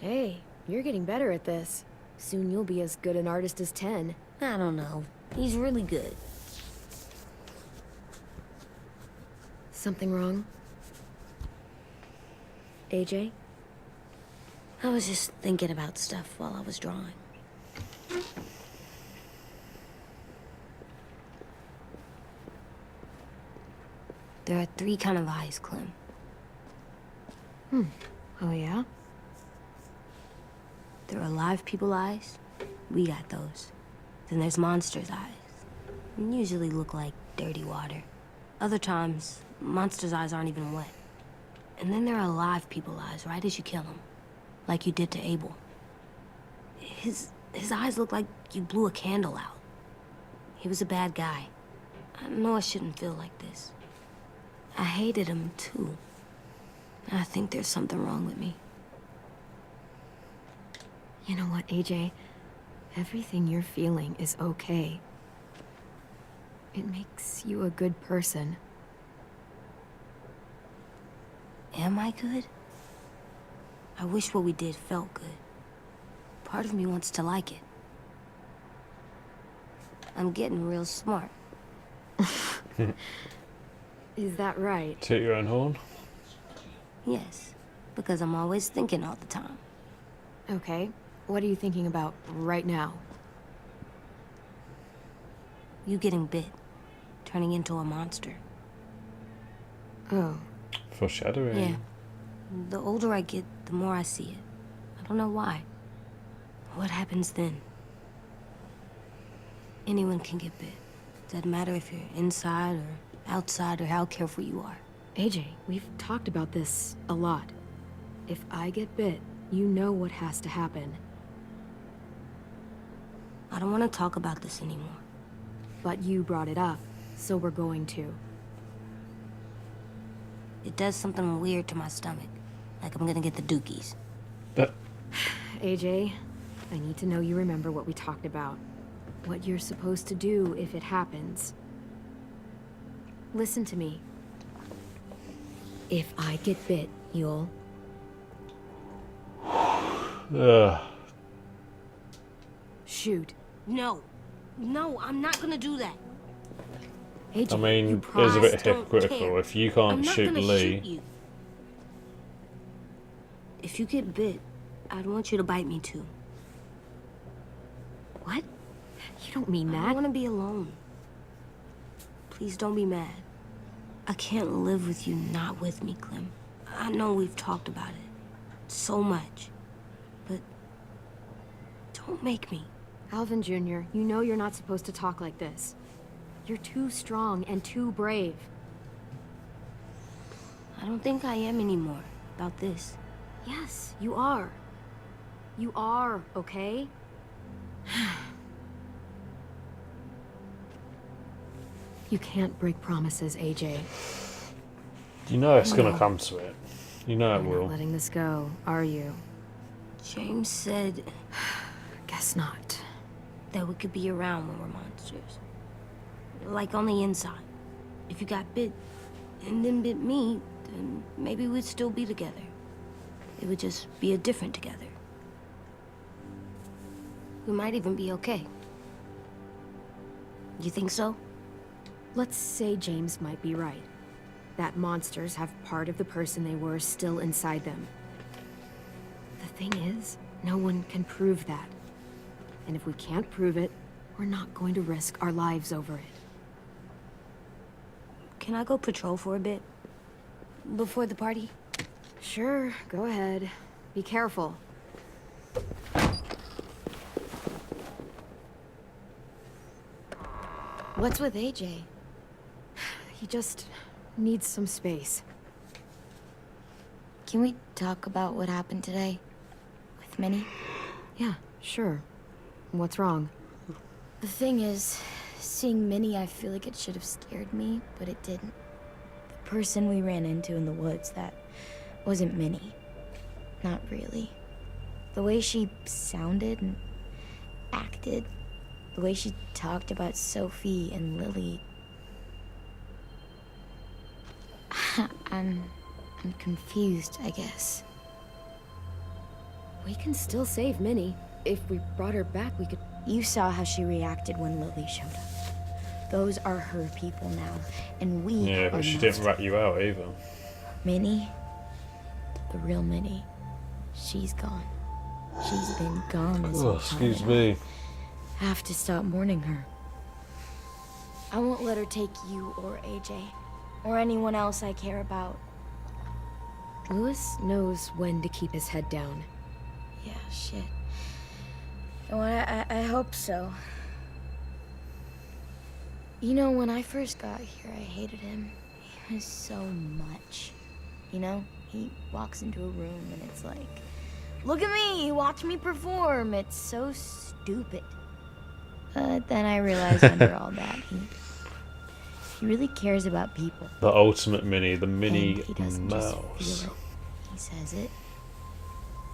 Hey, you're getting better at this. Soon you'll be as good an artist as 10. I don't know. He's really good. Something wrong? AJ? I was just thinking about stuff while I was drawing. There are 3 kind of eyes, Clem. Oh yeah? There are live people eyes. We got those. Then there's monsters' eyes. They usually look like dirty water. Other times, monsters' eyes aren't even wet. And then there are live people eyes right as you kill them. Like you did to Abel. His eyes look like you blew a candle out. He was a bad guy. I know I shouldn't feel like this. I hated him too. I think there's something wrong with me. You know what, AJ? Everything you're feeling is okay. It makes you a good person. Am I good? I wish what we did felt good. Part of me wants to like it. I'm getting real smart. Is that right? Toot your own horn. Yes, because I'm always thinking all the time. Okay. What are you thinking about right now? You getting bit, turning into a monster. Oh. Foreshadowing. Yeah. The older I get, the more I see it. I don't know why. What happens then? Anyone can get bit. Doesn't matter if you're inside or outside or how careful you are. AJ, we've talked about this a lot. If I get bit, you know what has to happen. I don't want to talk about this anymore. But you brought it up, so we're going to. It does something weird to my stomach. Like I'm gonna get the dookies. AJ, I need to know you remember what we talked about. What you're supposed to do if it happens. Listen to me. If I get bit, you'll... Shoot. No. No, I'm not gonna do that. AJ, I mean, you it's a promised. bit don't hypocritical. care. If you I'm can't not shoot gonna Lee, shoot you. If you get bit, I'd want you to bite me too. What? You don't mean I that. want to be alone. Please don't be mad. I can't live with you not with me, Clem. I know we've talked about it so much, but don't make me. Alvin Jr., you know you're not supposed to talk like this. You're too strong and too brave. I don't think I am anymore about this. Yes, you are. You are, okay? You can't break promises, AJ. you know it's gonna No. come to it. You know it You're will. not letting this go, are you? James said Guess not. that we could be around when we're monsters. Like on the inside. If you got bit and then bit me, then maybe we'd still be together. It would just be a different together. We might even be okay. You think so? Let's say James might be right. That monsters have part of the person they were still inside them. The thing is, no one can prove that. And if we can't prove it, we're not going to risk our lives over it. Can I go patrol for a bit? Before the party? Sure, go ahead. Be careful. What's with AJ? He just needs some space. Can we talk about what happened today? With Minnie? Yeah, sure. What's wrong? The thing is, seeing Minnie, I feel like it should have scared me, but it didn't. The person we ran into in the woods, that wasn't Minnie. Not really. The way she sounded and acted, the way she talked about Sophie and Lily. I'm confused, I guess. We can still save Minnie. If we brought her back, we could... You saw how she reacted when Lily showed up. Those are her people now, and we Yeah, are but she not. didn't rat you out either. Minnie, the real Minnie, she's gone. She's been gone this whole time. Excuse and me. I have to stop mourning her. I won't let her take you or AJ, or anyone else I care about. Lewis knows when to keep his head down. Yeah, shit. Oh, I hope so. You know, when I first got here, I hated him. He was so much. You know, he walks into a room and it's like, look at me, watch me perform. It's so stupid. But then I realized under all that, he really cares about people. The ultimate Minnie, the And Minnie he doesn't just Mouse. feel it. He says it.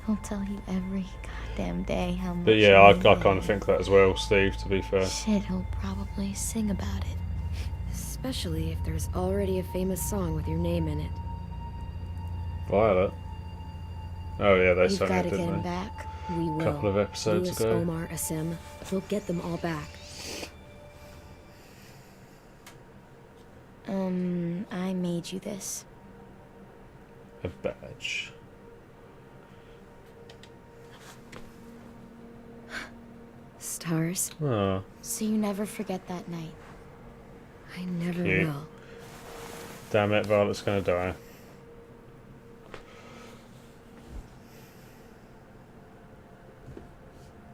He'll tell you every goddamn day how much. But yeah, I he kind of loves think that as well, Steve, to be fair. Shit, he'll probably sing about it. Especially if there's already a famous song with your name in it. Violet. Oh yeah, they We've sang got it, to get him didn't they? back. We will. A couple of episodes Lewis, ago. Omar, Asim. We'll get them all back. I made you this. A badge. Stars. Oh, So you never forget that night. I never Cute. will. damn it, Violet's gonna die.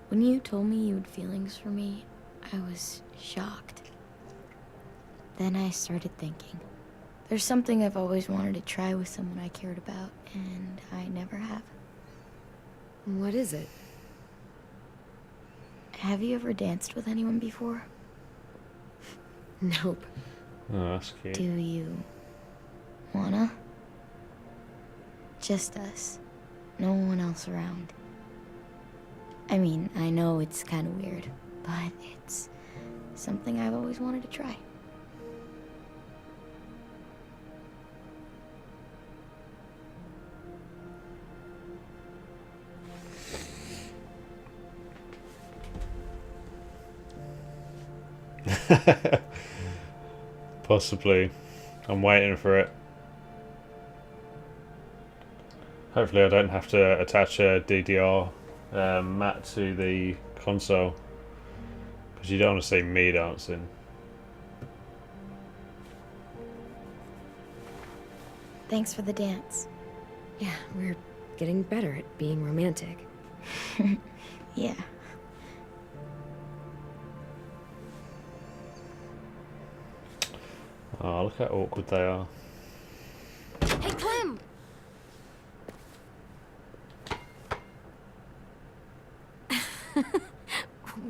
When you told me you had feelings for me, I was shocked. Then I started thinking. There's something I've always wanted to try with someone I cared about, and I never have. What is it? Have you ever danced with anyone before? Nope. Oh, that's cute. Do you wanna? Just us. No one else around. I mean, I know it's kind of weird, but it's something I've always wanted to try. Possibly. I'm waiting for it. Hopefully I don't have to attach a DDR mat to the console. Because you don't want to see me dancing. Thanks for the dance. Yeah, we're getting better at being romantic. Yeah. Oh, look how awkward they are. Hey, Clem!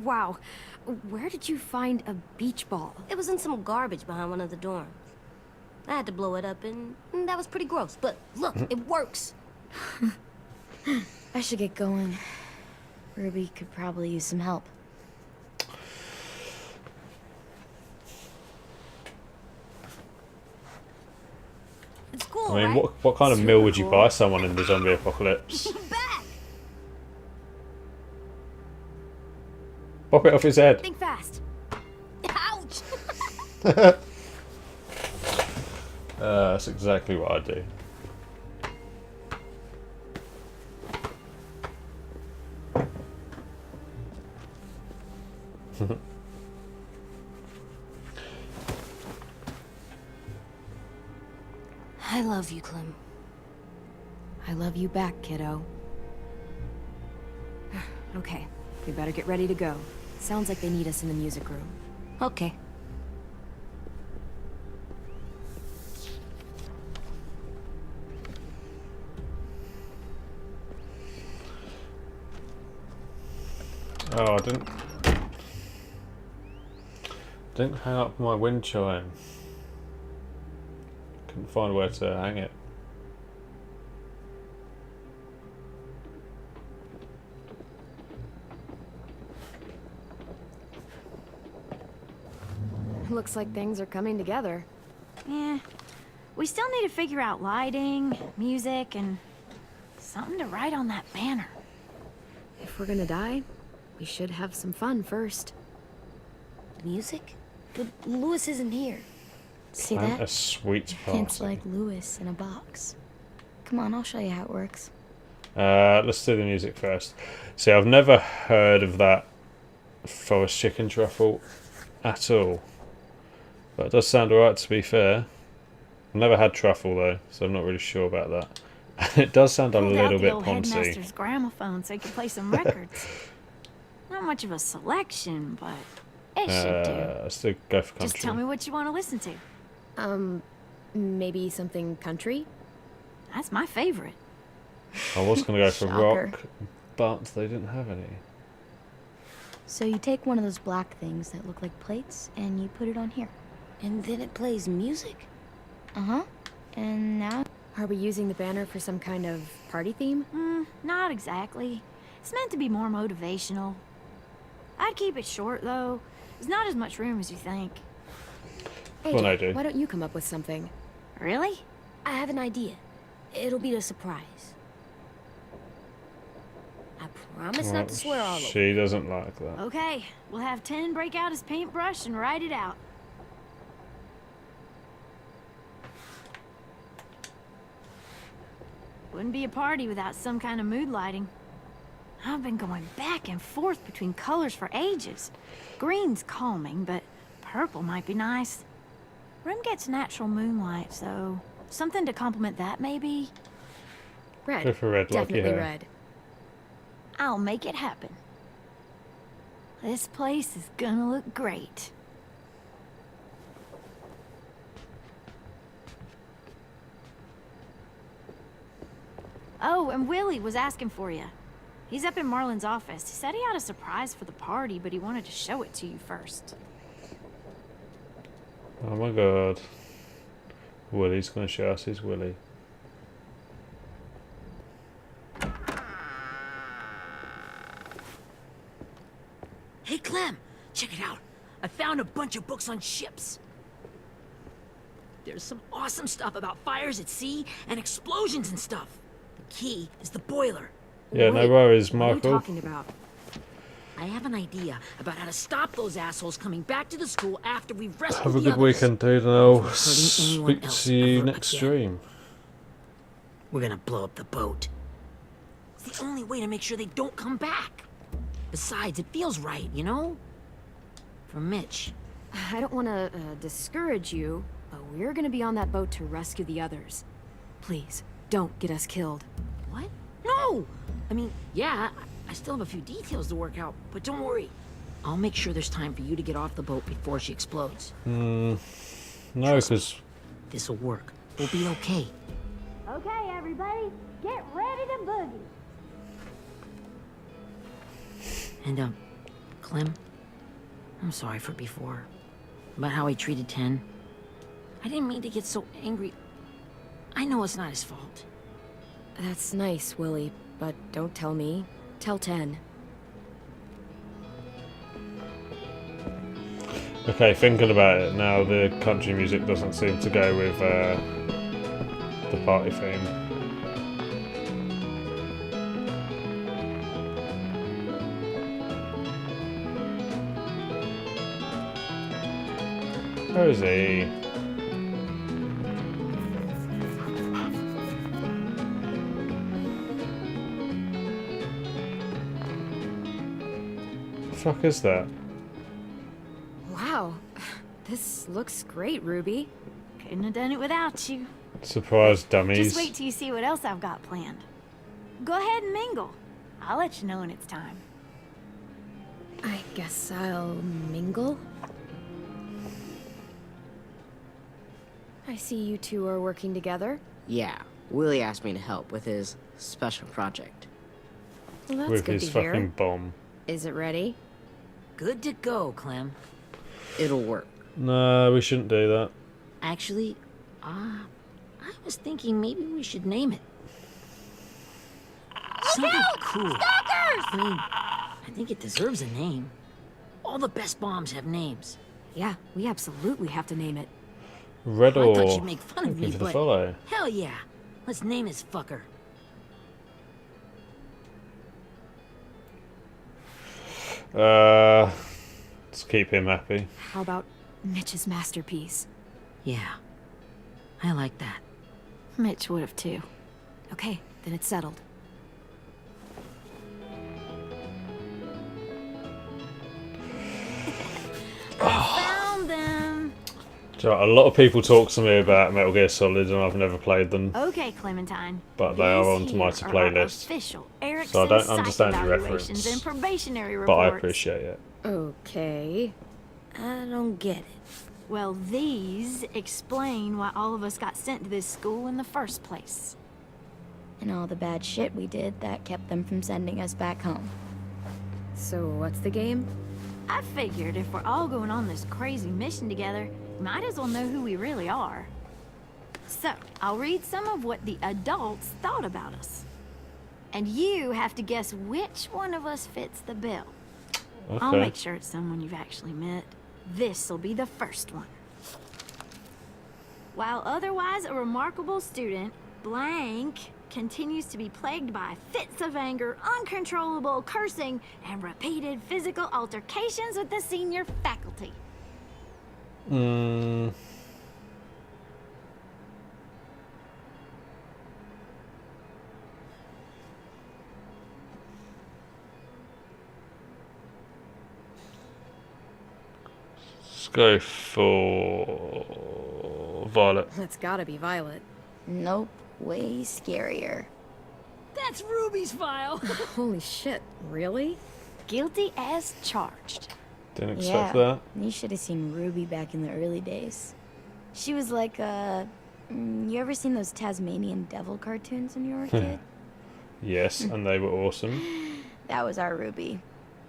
Wow. Where did you find a beach ball? It was in some garbage behind one of the dorms. I had to blow it up, and that was pretty gross. But look, it works. I should get going. Ruby could probably use some help. It's cool, I mean, right? what kind of Super meal would you cool. buy someone in the zombie apocalypse? Back! Pop it off his head. Think fast. Ouch! That's exactly what I do. I love you, Clem. I love you back, kiddo. Okay, we better get ready to go. Sounds like they need us in the music room. Okay. Oh, I didn't hang up my wind chime. Couldn't find where to hang it. Looks like things are coming together. Yeah. We still need to figure out lighting, music, and something to write on that banner. If we're gonna die, we should have some fun first. Music? But Lewis isn't here. See Plant a that? sweet party. It's like Lewis in a box. Come on, I'll show you how it works. Let's do the music first. See, I've never heard of that forest chicken truffle at all. But it does sound alright, to be fair. I've never had truffle though, so I'm not really sure about that. It does sound a Pulled little out the bit old poncy. headmaster's gramophone so he could play some records. Not much of a selection, but it should do. Let's go for country. Just tell me what you want to listen to. Maybe something country? That's my favorite. I was going to go for Shocker. rock, but they didn't have any. So you take one of those black things that look like plates and you put it on here. And then it plays music? Uh-huh. And now? Are we using the banner for some kind of party theme? Not exactly. It's meant to be more motivational. I'd keep it short, though. There's not as much room as you think. AJ, Well, I do. why don't you come up with something? Really? I have an idea. It'll be a surprise. I promise not to swear all over. She doesn't like that. Okay, we'll have 10 break out his paintbrush and write it out. Wouldn't be a party without some kind of mood lighting. I've been going back and forth between colors for ages. Green's calming, but purple might be nice. Room gets natural moonlight, so something to complement that maybe. Red. Go for red, like your Definitely hair. red. I'll make it happen. This place is gonna look great. Oh, and Willie was asking for you. He's up in Marlin's office. He said he had a surprise for the party, but he wanted to show it to you first. Oh my god. Willie's going to show us his Willie. Hey, Clem, check it out. I found a bunch of books on ships. There's some awesome stuff about fires at sea and explosions and stuff. The key is the boiler. Yeah, no Wait, worries, What are you Michael. talking about? I have an idea about how to stop those assholes coming back to the school after we've rescued Have a the good others. weekend, dude, and I'll Hurting anyone speak else to you ever next again. stream. We're gonna blow up the boat. It's the only way to make sure they don't come back. Besides, it feels right, you know? For Mitch. I don't want to discourage you, but we're gonna be on that boat to rescue the others. Please, don't get us killed. What? No! I mean, yeah, I still have a few details to work out, but don't worry. I'll make sure there's time for you to get off the boat before she explodes. No, because This'll work. We'll be okay. Okay, everybody, get ready to boogie. And, Clem, I'm sorry for before. About how he treated Ten. I didn't mean to get so angry. I know it's not his fault. That's nice, Willie, but don't tell me. Tell 10. okay, thinking about it now, the country music doesn't seem to go with the party theme. Where is he? The fuck is that? Wow, this looks great, Ruby. Couldn't have done it without you. Surprise dummies. Just wait till you see what else I've got planned. Go ahead and mingle. I'll let you know when it's time. I guess I'll mingle. I see you two are working together. Yeah, Willie asked me to help with his special project. Well, that's With good his to hear. fucking bomb. Is it ready? Good to go, Clem. It'll work. No, we shouldn't do that. Actually, I was thinking maybe we should name it. Something cool. Stalkers! I mean, I think it deserves a name. All the best bombs have names. Yeah, we absolutely have to name it. Red I or thought you'd make fun of looking me, for the but follow. hell yeah. Let's name this fucker. Let's keep him happy. How about Mitch's masterpiece? Yeah, I like that. Mitch would have too. Okay, then it's settled. Found them. Do you know, a lot of people talk to me about Metal Gear Solid, and I've never played them. Okay, Clementine. But they are These on my here are to-play-list. our official Erickson So I don't psych understand your evaluations reference, and probationary But reports. I appreciate it. Okay. I don't get it. Well, these explain why all of us got sent to this school in the first place. And all the bad shit we did that kept them from sending us back home. So what's the game? I figured if we're all going on this crazy mission together, we might as well know who we really are. So, I'll read some of what the adults thought about us. And you have to guess which one of us fits the bill. I'll Okay. make sure it's someone you've actually met. This'll be the first one. While otherwise a remarkable student, Blank continues to be plagued by fits of anger, uncontrollable cursing, and repeated physical altercations with the senior faculty. Let's go for Violet. It's gotta be Violet. Nope, way scarier. That's Ruby's file. Holy shit, really? Guilty as charged. Didn't Yeah, expect that. you should have seen Ruby back in the early days. She was like you ever seen those Tasmanian devil cartoons when you were a kid? Yes, and they were awesome. That was our Ruby.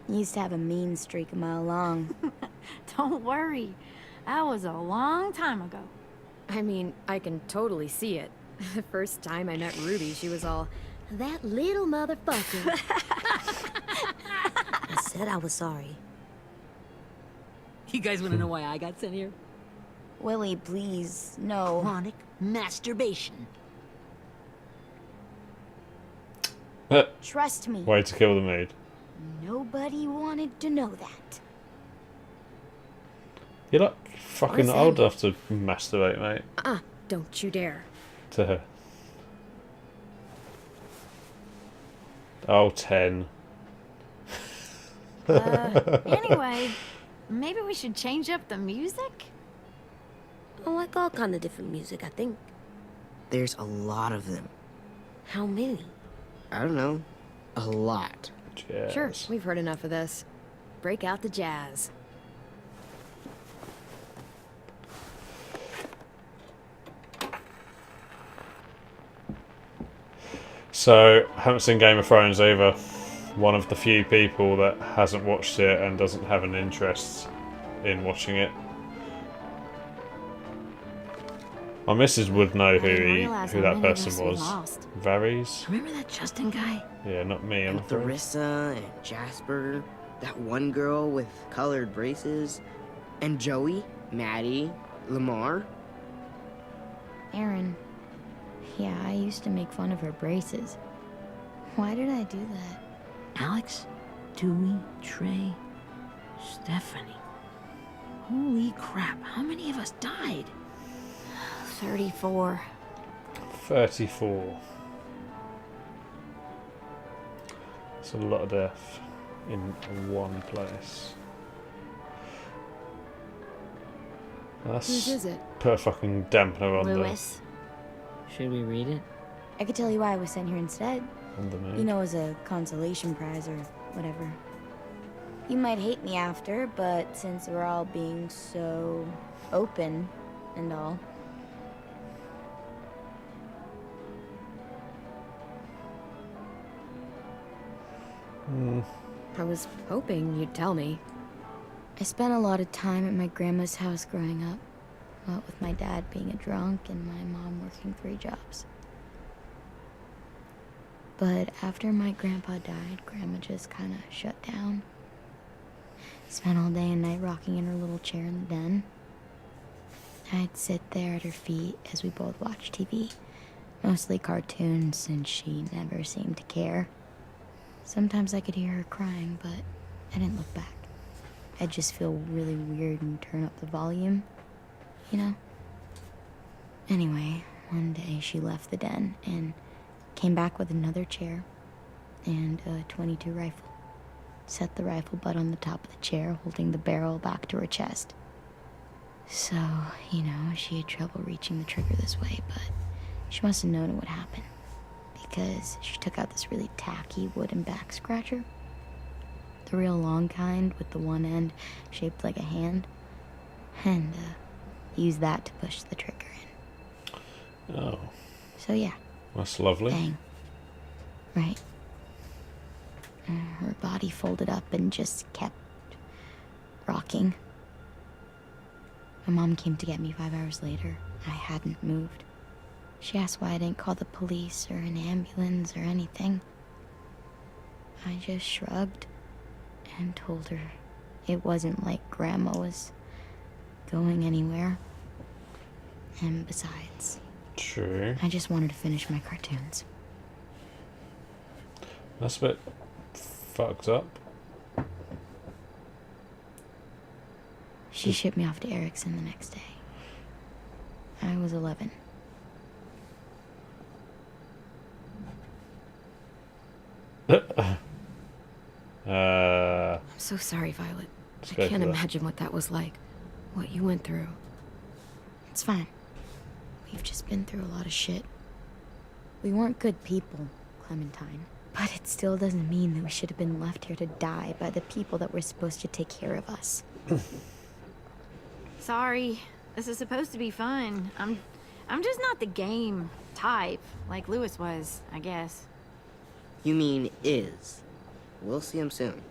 Used to have a mean streak a mile long. Don't worry. That was a long time ago. I mean, I can totally see it. The first time I met Ruby, she was all, that little motherfucker. I said I was sorry. You guys want to know why I got sent here? Willie, please, no. Chronic masturbation. Trust me, Way to kill the mood. nobody wanted to know that. You're like fucking Where's old Andy? enough to masturbate, mate. Don't you dare. To her. Oh, 10. Anyway, maybe we should change up the music? I like all kind of different music, I think. There's a lot of them. How many? I don't know. A lot. Yes. Sure, we've heard enough of this. Break out the jazz. So, haven't seen Game of Thrones either. One of the few people that hasn't watched it and doesn't have an interest in watching it. My missus would know who didn't realize who how that many of us person we was. lost. Varys? Remember that Justin guy? Yeah, not me, I'm And afraid. Theresa and Jasper, that one girl with colored braces, and Joey, Maddie, Lamar. Aaron. Yeah, I used to make fun of her braces. Why did I do that? Alex, Dewey, Trey, Stephanie. Holy crap, how many of us died? 34. 34. It's a lot of death in one place. Whose That's is it? put a fucking dampener on Lewis. Should we read it? I could tell you why I was sent here instead. on the mood. You know, as a consolation prize or whatever. You might hate me after, but since we're all being so open and all. I was hoping you'd tell me. I spent a lot of time at my grandma's house growing up. What with my dad being a drunk and my mom working 3 jobs. But after my grandpa died, Grandma just kind of shut down. Spent all day and night rocking in her little chair in the den. I'd sit there at her feet as we both watched TV. Mostly cartoons, since she never seemed to care. Sometimes I could hear her crying, but I didn't look back. I'd just feel really weird and turn up the volume, you know? Anyway, one day she left the den and came back with another chair and a .22 rifle. Set the rifle butt on the top of the chair, holding the barrel back to her chest. So, you know, she had trouble reaching the trigger this way, but she must have known it would happen. Because she took out this really tacky wooden back scratcher. The real long kind with the one end shaped like a hand. And, used that to push the trigger in. Oh. So yeah. That's lovely. Bang. Right. Her body folded up and just kept rocking. My mom came to get me 5 hours later. I hadn't moved. She asked why I didn't call the police or an ambulance or anything. I just shrugged and told her it wasn't like Grandma was going anywhere. And besides, True. I just wanted to finish my cartoons. That's a bit fucked up. She shipped me off to Erickson the next day. I was 11. I'm so sorry, Violet. Let's I go can't for that. imagine what that was like. What you went through. It's fine. We've just been through a lot of shit. We weren't good people, Clementine. But it still doesn't mean that we should have been left here to die by the people that were supposed to take care of us. Sorry. This is supposed to be fun. I'm just not the game type, like Lewis was, I guess. You mean is. We'll see him soon.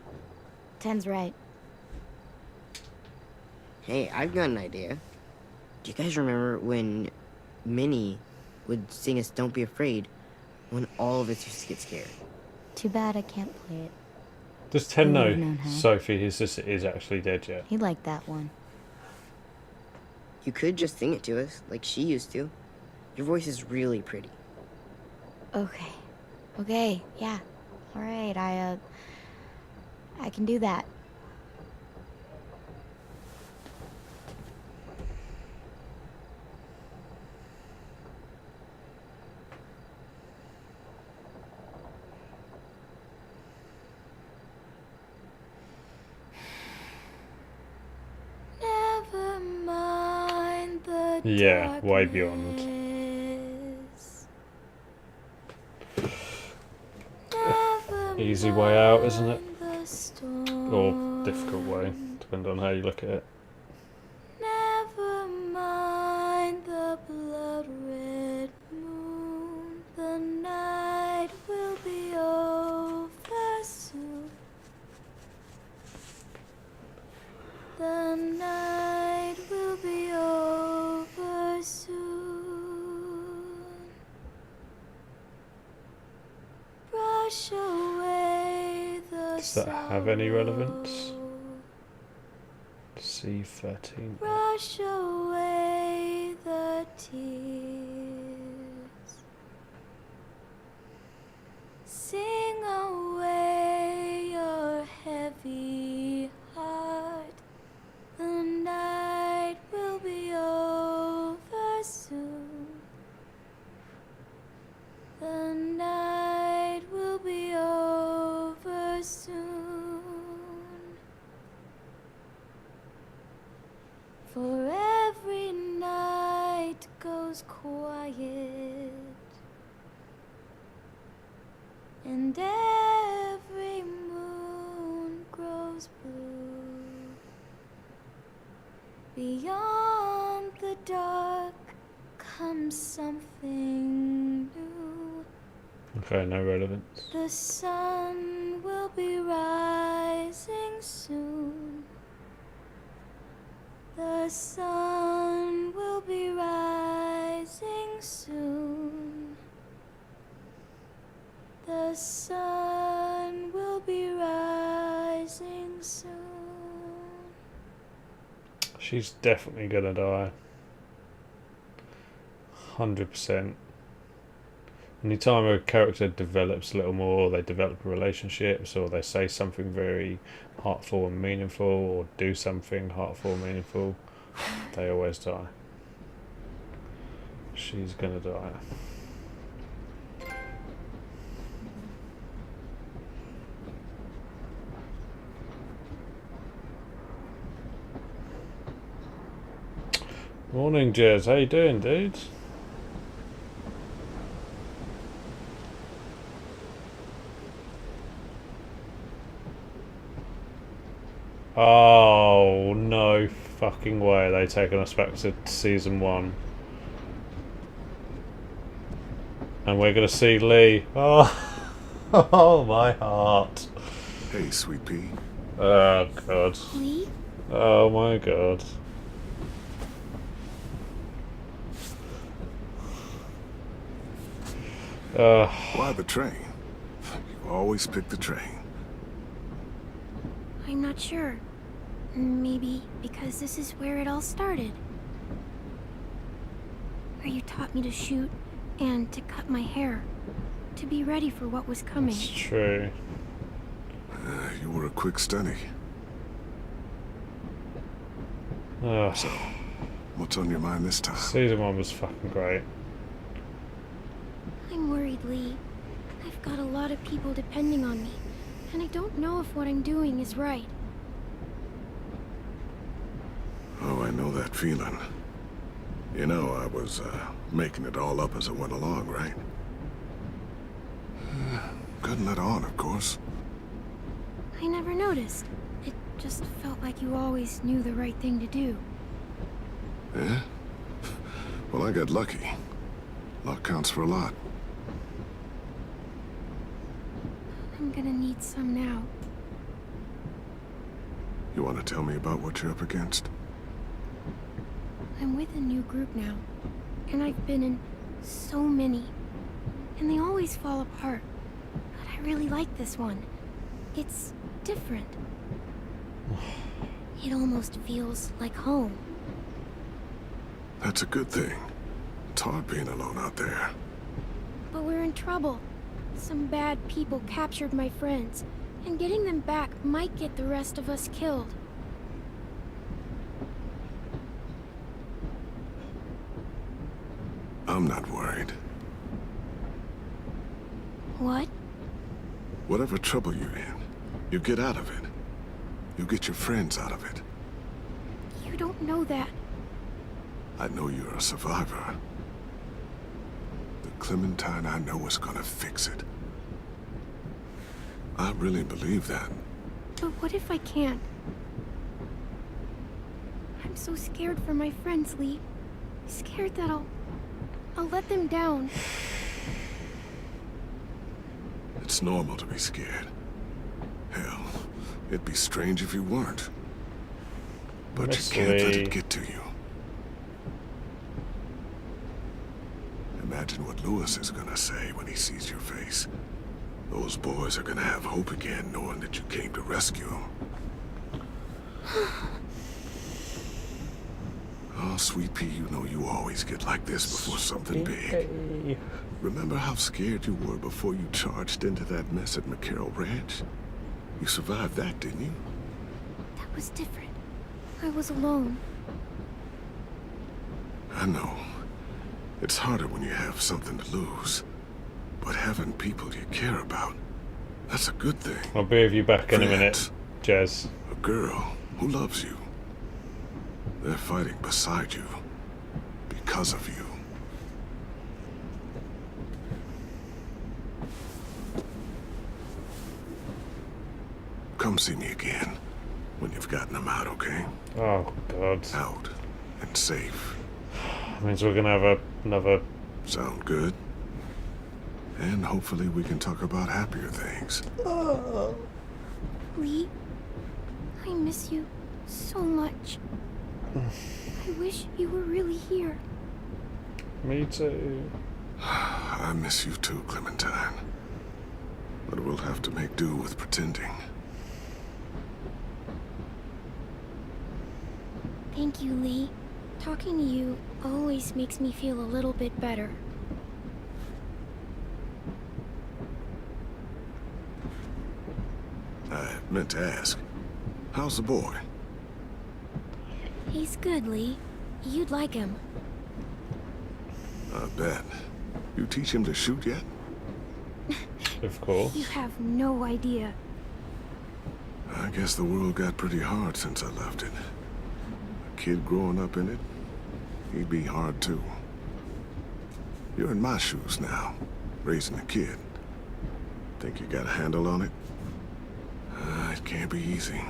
Ten's right. Hey, I've got an idea. Do you guys remember when Minnie would sing us Don't Be Afraid when all of us used to get scared? Too bad I can't play it. Does Ten Who know would've known, huh? Sophie, his sister, is actually dead yet? He liked that one. You could just sing it to us, like she used to. Your voice is really pretty. Okay. Okay, yeah. Alright, I can do that. Never mind the Yeah, way beyond. Easy way out, isn't it? Or difficult way, depending on how you look at it. Never mind the blood red moon. The night will be over soon. The night will be over soon. Brush away the Does that have any relevance? sorrow. C13. Brush away the tears. Sing away your heavy heart. The night will be over soon. The night will be over soon. For every night goes quiet, and every moon grows blue. Beyond the dark comes something new. Okay, no relevance. The sun will be rising soon. The sun will be rising soon. The sun will be rising soon. She's definitely gonna die. 100%. Anytime a character develops a little more, they develop relationships, or they say something very heartful and meaningful, or do something heartful and meaningful, they always die. She's gonna die. Morning, Jez. How you doing, dude? Oh, no fucking way they're taking us back to season 1. And we're gonna see Lee. Oh, oh my heart. Hey, Sweet Pea. Oh, God. Lee? Oh, my God. Why the train? You always pick the train. I'm not sure. Maybe because this is where it all started. Where you taught me to shoot and to cut my hair. To be ready for what was coming. It's true. You were a quick study. Oh. So, what's on your mind this time? Season 1 was fucking great. I'm worried, Lee. I've got a lot of people depending on me, and I don't know if what I'm doing is right. Oh, I know that feeling. You know, I was making it all up as I went along, right? Couldn't let on, of course. I never noticed. It just felt like you always knew the right thing to do. Yeah? Well, I got lucky. Luck counts for a lot. I'm gonna need some now. You want to tell me about what you're up against? I'm with a new group now, and I've been in so many, and they always fall apart. But I really like this one. It's different. It almost feels like home. That's a good thing. It's hard being alone out there. But we're in trouble. Some bad people captured my friends, and getting them back might get the rest of us killed. I'm not worried. What? Whatever trouble you're in, you get out of it. You get your friends out of it. You don't know that. I know you're a survivor. The Clementine I know is gonna fix it. I really believe that. But what if I can't? I'm so scared for my friends, Lee. Scared that I'll let them down. It's normal to be scared. Hell, it'd be strange if you weren't. But you can't let it get to you. Imagine what Lewis is gonna say when he sees your face. Those boys are gonna have hope again, knowing that you came to rescue them. Oh, Sweet Pea, you know you always get like this before something big. Remember how scared you were before you charged into that mess at McCarroll Ranch? You survived that, didn't you? That was different. I was alone. I know. It's harder when you have something to lose. But having people you care about, that's a good thing. I'll be with you back in a minute, Jez. A girl who loves you. They're fighting beside you. Because of you. Come see me again. When you've gotten them out, okay? Oh, God. Out. And safe. Means we're gonna have another... Sound good? And hopefully we can talk about happier things. Lee, I miss you so much. I wish you were really here. Me too. I miss you too, Clementine. But we'll have to make do with pretending. Thank you, Lee. Talking to you always makes me feel a little bit better. I meant to ask, how's the boy? He's good, Lee. You'd like him. I bet. You teach him to shoot yet? Of course. You have no idea. I guess the world got pretty hard since I left it. A kid growing up in it, he'd be hard too. You're in my shoes now, raising a kid. Think you got a handle on it? It can't be easy.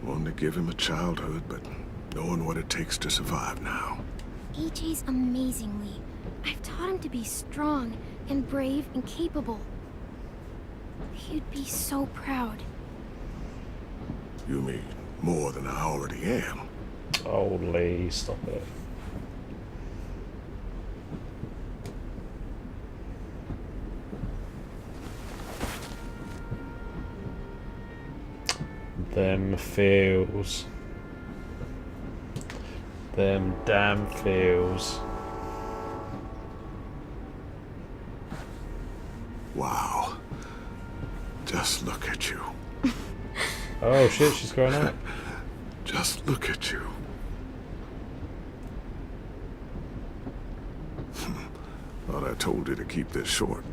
Wanting to give him a childhood, but knowing what it takes to survive now. AJ's amazing, Lee. I've taught him to be strong and brave and capable. He'd be so proud. You mean more than I already am? Oh, Lee, stop it. Them feels. Them damn feels. Wow. Just look at you. Oh shit, she's growing up. Just look at you. Thought I told you to keep this short.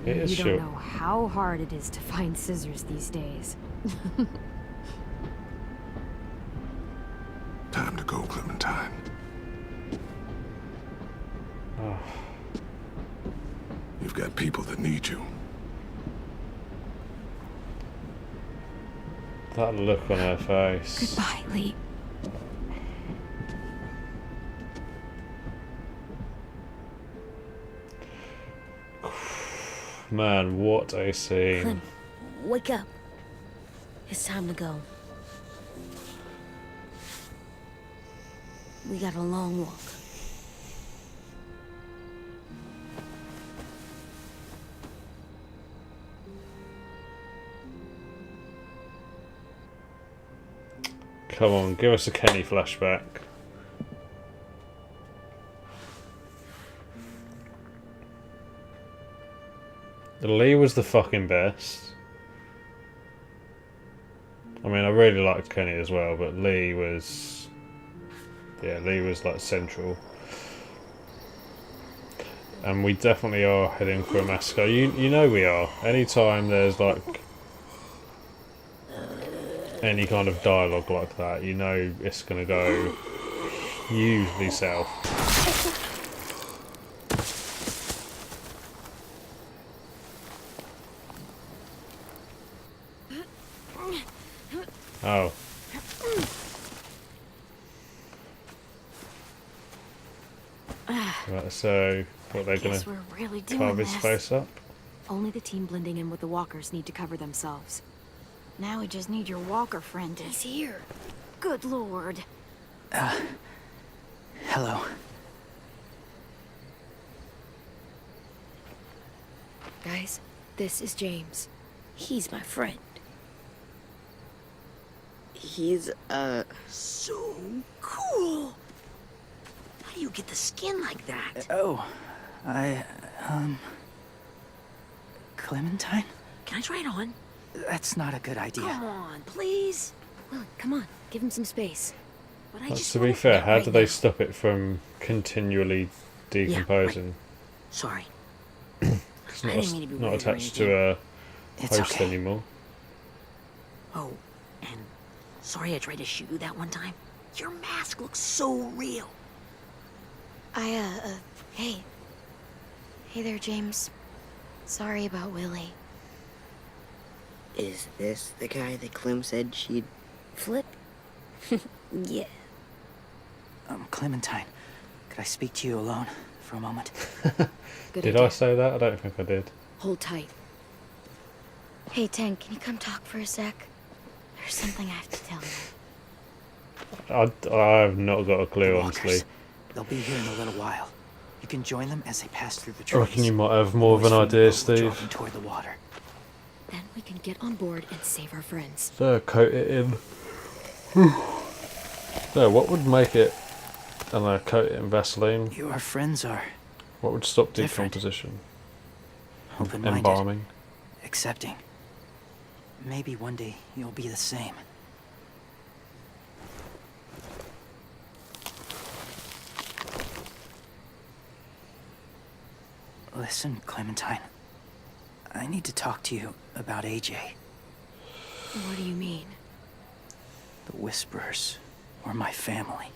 It is You short. don't know how hard it is to find scissors these days. Time to go, Clementine. Oh, You've got people that need you. that look on her face. Goodbye, Lee. Man, what a scene. Clem, wake up. It's time to go. We got a long walk. Come on, give us a Kenny flashback. Lee was the fucking best. I mean, I really liked Kenny as well, but Lee was... Yeah, Lee was like central. And we definitely are heading for a massacre. You know we are. Anytime there's like any kind of dialogue like that, you know it's gonna go hugely south. Oh. Right, so what they're gonna Guess we're really doing carve his this. face up? Only the team blending in with the walkers need to cover themselves. Now we just need your walker friend to... He's here. Good lord. Hello. Guys, this is James. He's my friend. He's, So cool. How do you get the skin like that? Oh, Clementine? Can I try it on? That's not a good idea. Come on, please. Well, come on, give him some space. But I Well, just to be wanna- fair, how right do they now. stop it from continually decomposing? Sorry. It's I not, didn't mean to be not rude or attached to a It's host okay. anymore. Oh, and sorry I tried to shoot you that one time. Your mask looks so real. Hey. Hey there, James. Sorry about Willie. is this the guy that Clem said she'd... Flip? Yeah. Clementine, could I speak to you alone for a moment? Good Did idea. I say that? I don't think I did. Hold tight. Hey, Tank, can you come talk for a sec? There's something I have to tell you. I've not got a clue, The honestly. walkers. They'll be here in a little while. You can join them as they pass through the I trees. reckon you might have more of Boys an from the idea, boat will draw Steve. them toward the water. Then we can get on board and save our friends. So coat it in. So what would make it? And coat it in Vaseline. Your friends are What would stop Different. decomposition? open-minded, Embalming. accepting. Maybe one day you'll be the same. Listen, Clementine. I need to talk to you about AJ. What do you mean? The Whisperers were my family.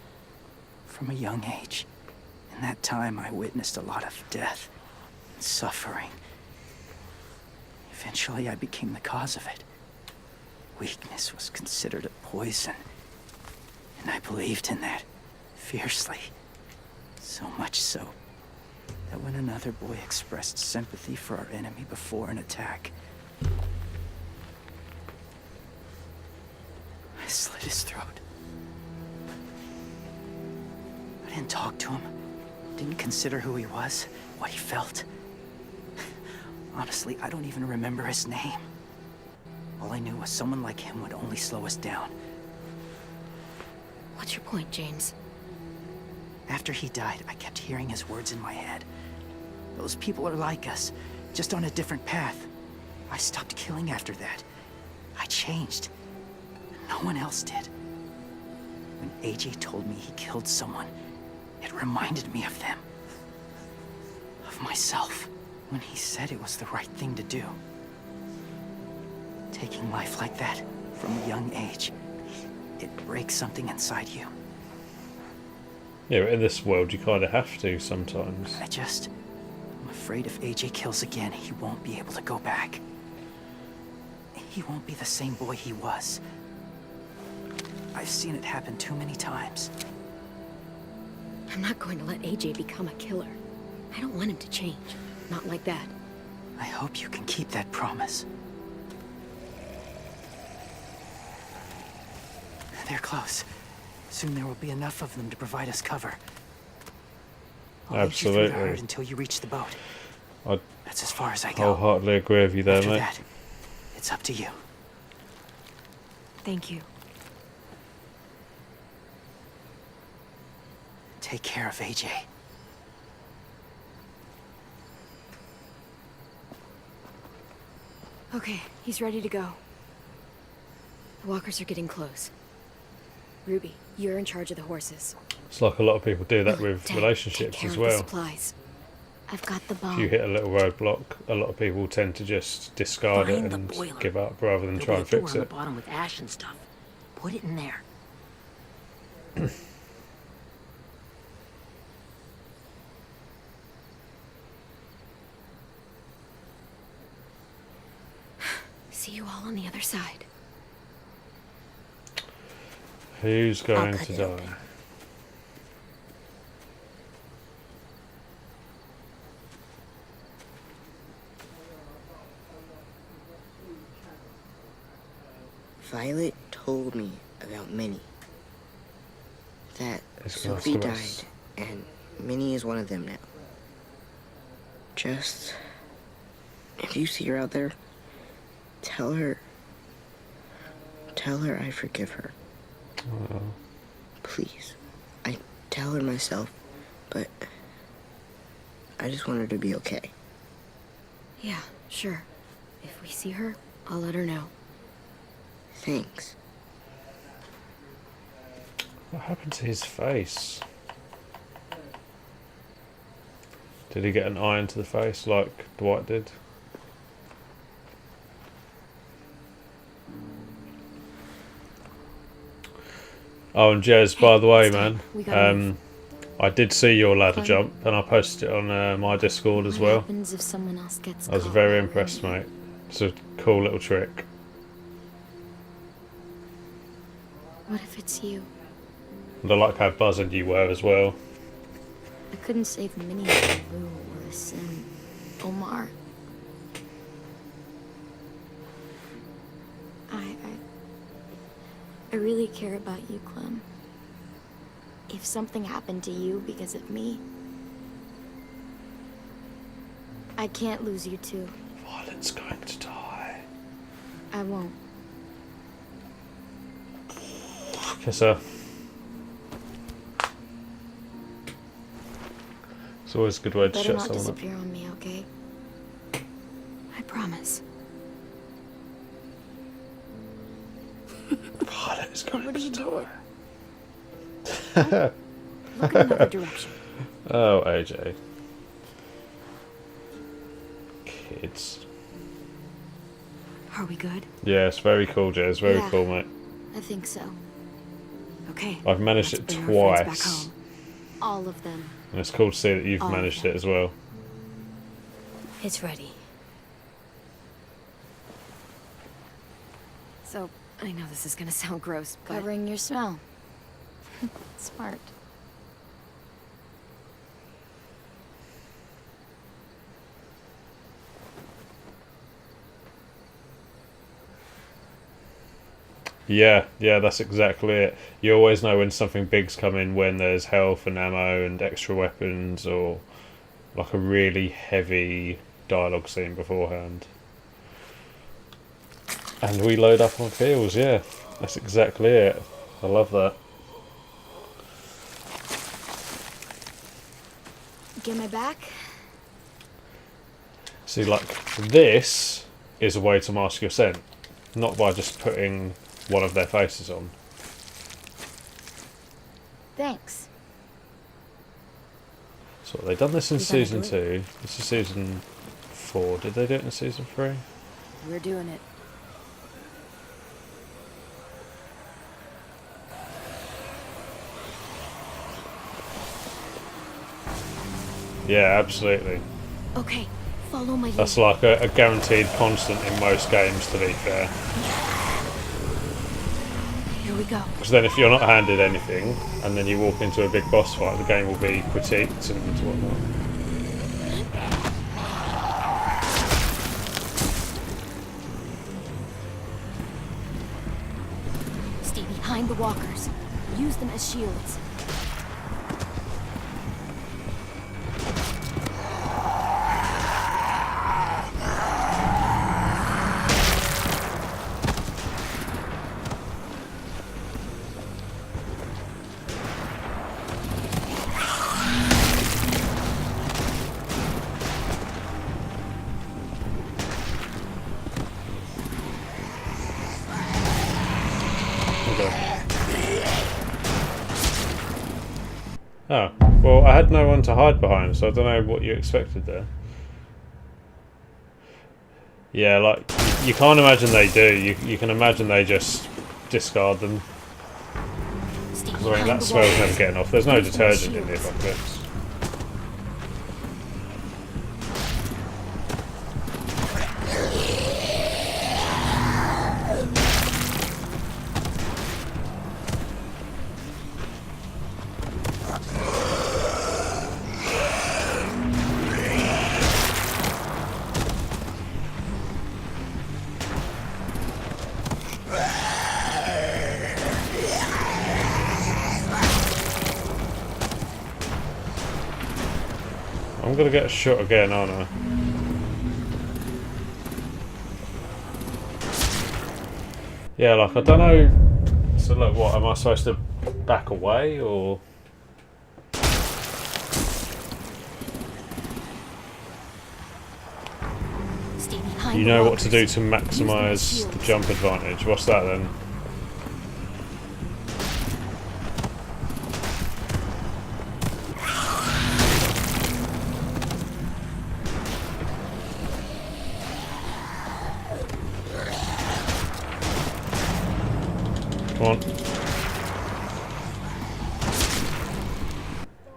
From a young age. In that time, I witnessed a lot of death and suffering. Eventually, I became the cause of it. Weakness was considered a poison. And I believed in that fiercely. So much so that when another boy expressed sympathy for our enemy before an attack, I slit his throat. I didn't talk to him. Didn't consider who he was, what he felt. Honestly, I don't even remember his name. All I knew was someone like him would only slow us down. What's your point, James? After he died, I kept hearing his words in my head. Those people are like us, just on a different path. I stopped killing after that. I changed. No one else did. When AJ told me he killed someone, it reminded me of them. Of myself. When he said it was the right thing to do. Taking life like that, from a young age, it breaks something inside you. Yeah, but in this world you kind of have to sometimes. I'm afraid if AJ kills again, he won't be able to go back. He won't be the same boy he was. I've seen it happen too many times. I'm not going to let AJ become a killer. I don't want him to change. Not like that. I hope you can keep that promise. They're close. Soon there will be enough of them to provide us cover. I'll lead you through the herd Absolutely. until you reach the boat. I That's as far as I go. wholeheartedly agree with you there, After mate. that, it's up to you. Thank you. Take care of AJ. Okay, he's ready to go. The walkers are getting close. Ruby, you're in charge of the horses. It's like a lot of people do that with Take relationships care as of the well. supplies. I've got the If bomb. you hit a little roadblock, a lot of people tend to just discard Find it the and boiler. give up rather than There'll try be a and door fix on the it. bottom with ash and stuff. Put it in there. See you all on the other side. Who's going cut to it die? open. Violet told me about Minnie. That It's gonna Sophie ask died, us. and Minnie is one of them now. Just, if you see her out there, tell her I forgive her. Oh, Please. I tell her myself, but I just want her to be okay. Yeah, sure. If we see her, I'll let her know. Thanks. what happened to his face? Did he get an eye into the face like Dwight did? Oh, and Jez, by the way, it's time. man, We gotta move. I did see your ladder Fine. jump, and I posted it on my Discord as What well. happens if someone else gets I was caught very while we're impressed, in mate. It's a cool little trick. What if it's you? And I like how buzzing you were as well. I couldn't save Minnie or Lou or Liz and Omar. I really care about you, Clem. If something happened to you because of me, I can't lose you too. Violet's going to die. I won't. Kiss her. It's always a good way to Better shut not someone up. disappear on me, okay? I promise. Violet is going What are you to doing? die. Look in another direction. Oh, AJ. Kids. Are we good? Yeah, it's very cool, Jez. Very Yeah. cool, mate. I think so. Okay. I've managed let's it bring our friends back twice. home. All of them. And it's cool to see that you've All of managed them. it as well. It's ready. So, I know this is gonna sound gross, but Covering your smell. Smart. Yeah, that's exactly it. You always know when something big's coming when there's health and ammo and extra weapons or like a really heavy dialogue scene beforehand. And we load up on feels, yeah. That's exactly it. I love that. Get my back? See, like, this is a way to mask your scent. Not by just putting one of their faces on. Thanks. So they've done this in You gonna season do 2. This is season 4. Did they do it in season 3? We're doing it. Yeah, absolutely. Okay, follow my lead. That's like a guaranteed constant in most games, to be fair. Here we go. Because then if you're not handed anything, and then you walk into a big boss fight, the game will be critiqued and whatnot. Stay behind the walkers. Use them as shields. Oh, well, I had no one to hide behind, so I don't know what you expected there. Yeah, like, you can't imagine they do. You can imagine they just discard them. Because, I mean, that smell's never getting off. There's no detergent in the apocalypse. I'm gonna get shot again, aren't I? Yeah, like, I don't know. So, look, what, am I supposed to back away, or? Stay behind You the know what to walkers. do to maximise the jump advantage. What's that then? Come on.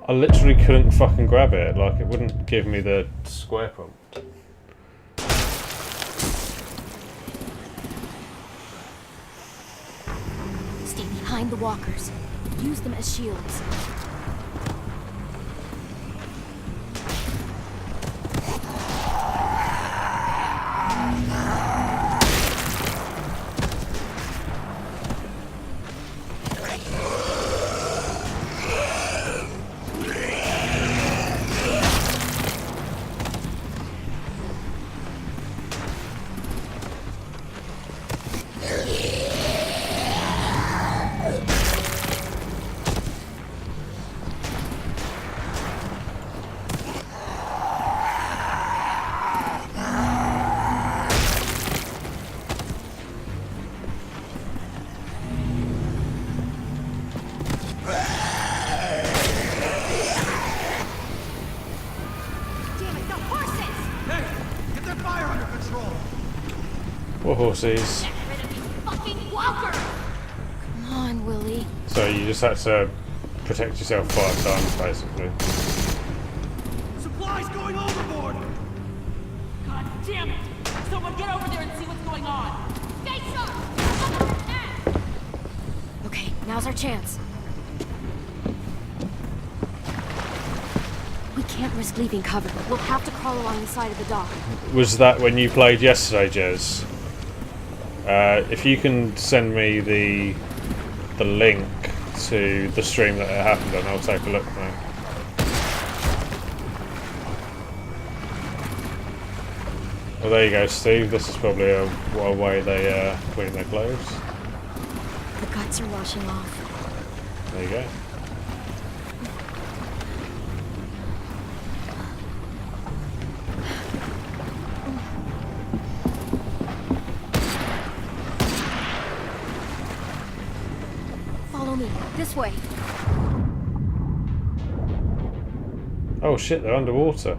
I literally couldn't fucking grab it. Like, it wouldn't give me the square prompt. Stay behind the walkers. Use them as shields. What horses? Fucking Walker! Come on, Willie. So you just had to protect yourself 5 times, basically. Supplies going overboard! God damn it! Someone get over there and see what's going on! Face up! Okay, now's our chance. We can't risk leaving cover. We'll have to crawl along the side of the dock. Was that when you played yesterday, Jez? If you can send me the link to the stream that it happened on, I'll take a look, mate. Well, there you go, Steve. This is probably a way they clean their clothes. The guts are washing off. There you go. Follow me. This way. Oh shit, they're underwater.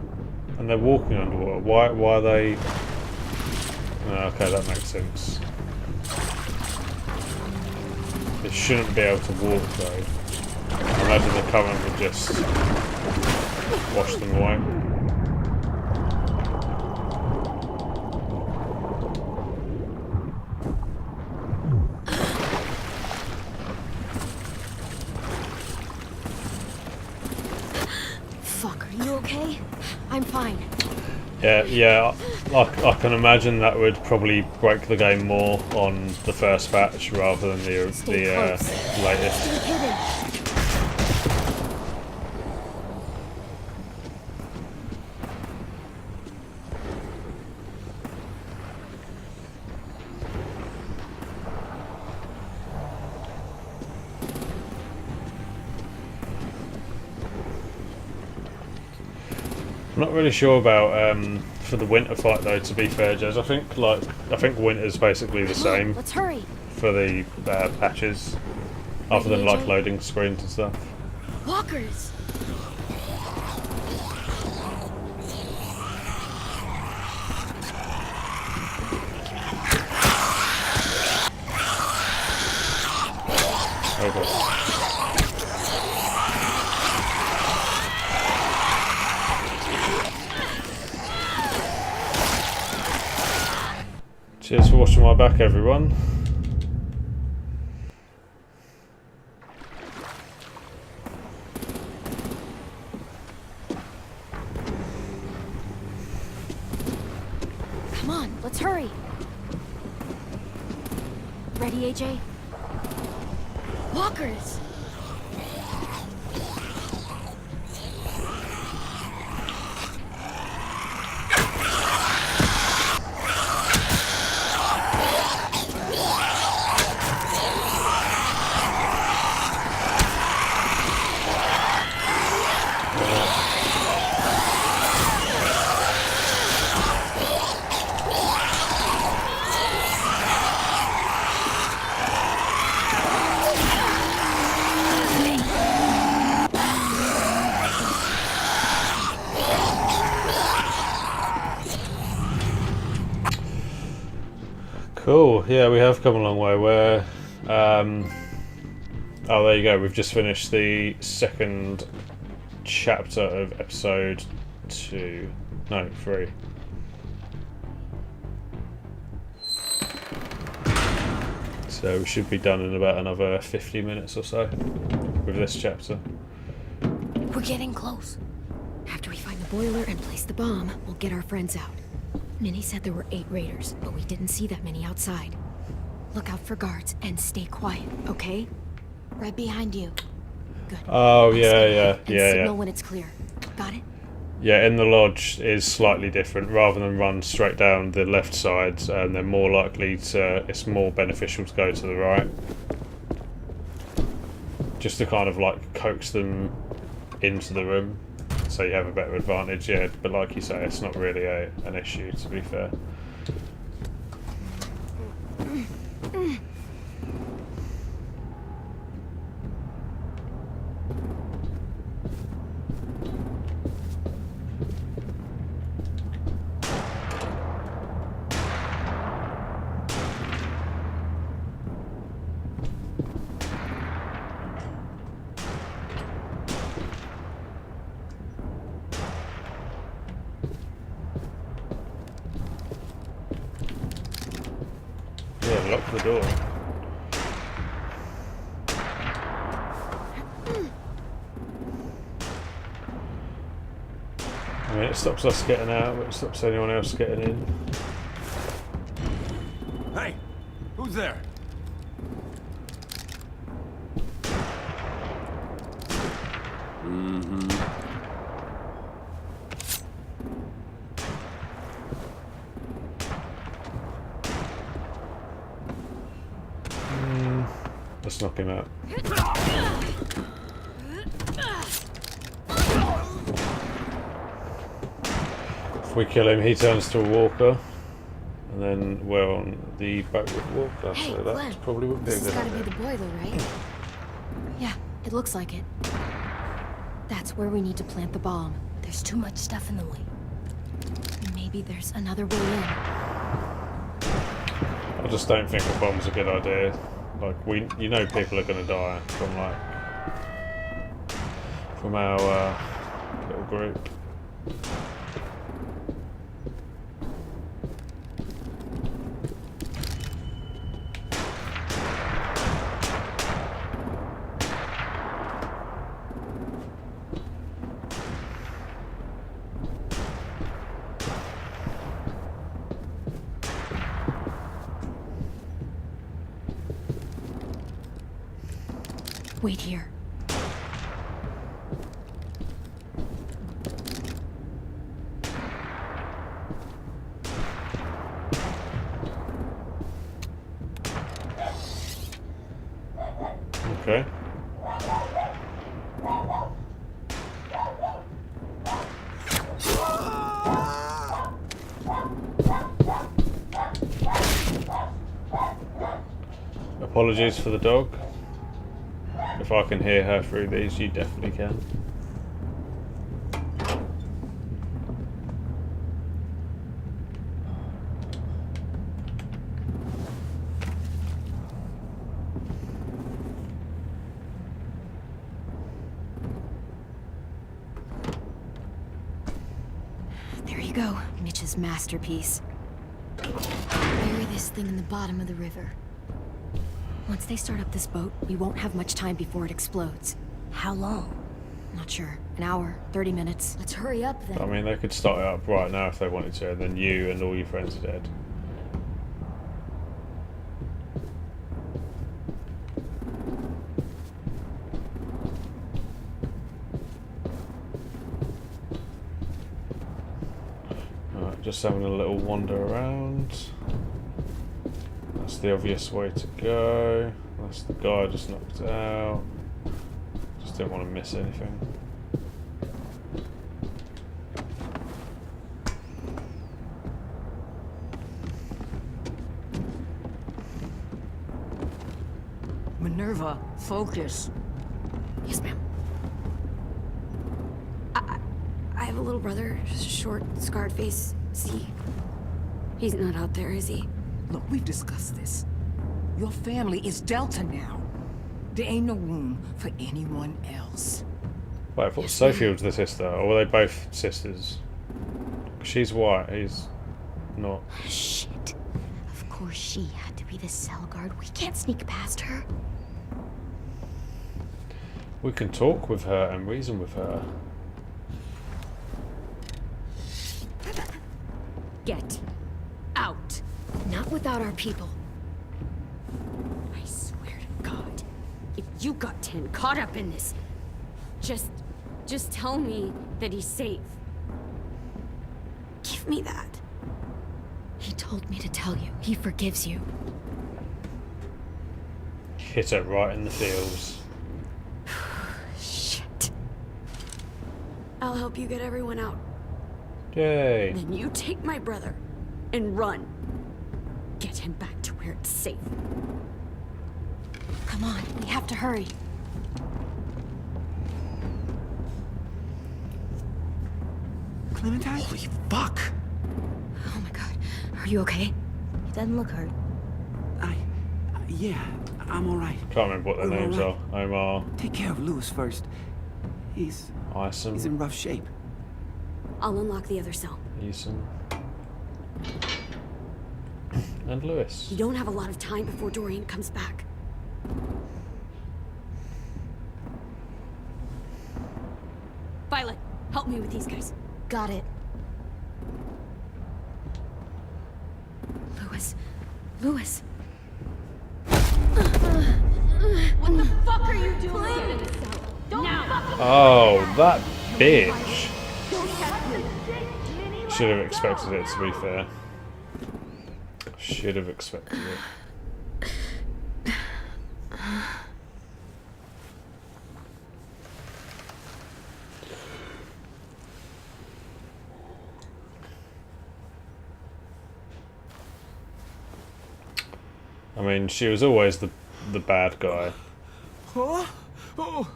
And they're walking underwater. Why are they... Oh, okay, that makes sense. They shouldn't be able to walk though. I imagine the current would just wash them away. Fuck, are you okay? I'm fine. Yeah, I can imagine that would probably break the game more on the first batch rather than the latest. Stay hidden. I'm not really sure about for the winter fight though. To be fair, Jez, I think winter's basically the same Let's hurry. for the patches, other than like loading screens and stuff. Walkers. Okay. Cheers for watching my back, everyone. Come on, let's hurry. Ready, AJ? Walkers. Cool. Yeah, we have come a long way. Where, oh, there you go. We've just finished the second chapter of episode 3. So we should be done in about another 50 minutes or so with this chapter. We're getting close. After we find the boiler and place the bomb, we'll get our friends out. Minnie said there were 8 raiders, but we didn't see that many outside. Look out for guards and stay quiet, okay? Right behind you. Good. Oh, I'll yeah, stay yeah, ahead and yeah, signal yeah. when it's clear. Got it? Yeah, in the lodge is slightly different. Rather than run straight down the left side, they're more likely to. It's more beneficial to go to the right, just to kind of like coax them into the room, so you have a better advantage. Yeah, but like you say, it's not really an issue. To be fair. Yeah, lock the door. I mean, it stops us getting out, but it stops anyone else getting in. Hey, who's there? Let's knock him out. If we kill him, he turns to a walker, and then we're on the boat with Walker, Hey, so that Glenn, probably would be a This good has gotta idea. be the boiler, right? Yeah, it looks like it. That's where we need to plant the bomb. There's too much stuff in the way. Maybe there's another way in. I just don't think a bomb's a good idea. Like, you know people are going to die from our little group. Wait here. Okay. Apologies for the dog. If I can hear her through these, you definitely can. There you go, Mitch's masterpiece. Bury this thing in the bottom of the river. Once they start up this boat, we won't have much time before it explodes. How long? Not sure. An hour, 30 minutes. Let's hurry up then. I mean, they could start it up right now if they wanted to, and then you and all your friends are dead. Alright, just having a little wander around. That's the obvious way to go. That's the guy I just knocked out. Just didn't want to miss anything. Minerva, focus. Yes, ma'am. I have a little brother, short, scarred face. See? He's not out there, is he? Look, we've discussed this. Your family is Delta now. There ain't no room for anyone else. Wait, I thought Sophie was the sister, or were they both sisters? She's white, he's not. Shit. Of course she had to be the cell guard. We can't sneak past her. We can talk with her and reason with her. Get out. Not without our people. I swear to God, if you got Tin caught up in this, just tell me that he's safe. Give me that. He told me to tell you. He forgives you. Hit her right in the feels. Shit. I'll help you get everyone out. Yay. Then you take my brother and run. Get him back to where it's safe. Come on, we have to hurry. Clementine? Holy fuck! Oh my god. Are you okay? He doesn't look hurt. Yeah, I'm alright. Can't remember what their We're names all are. Omar, Take care of Lewis first. He's Isom, in rough shape. I'll unlock the other cell. Eason. And Lewis. You don't have a lot of time before Dorian comes back. Violet, help me with these guys. Got it. Lewis. Lewis. What the fuck are you doing? Now! Oh, that bitch. Should have expected it, to be fair. Should have expected it. I mean, she was always the bad guy. Oh, oh.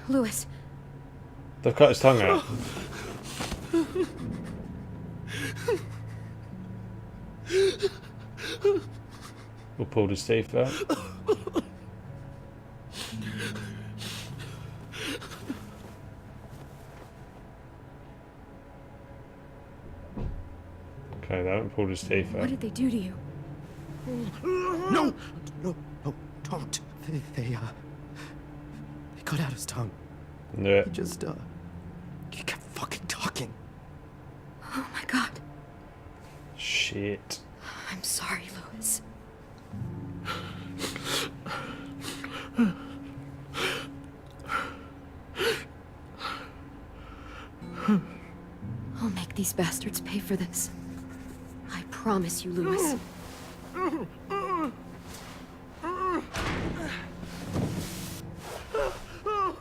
Lewis. They've cut his tongue out. Or pulled his teeth out. Okay, they haven't pulled his teeth out. What did they do to you? No! No, no, don't. They cut out his tongue. Yeah. He just, he kept fucking talking. Oh my god. Shit. I'm sorry, Lewis. I'll make these bastards pay for this. I promise you, Lewis.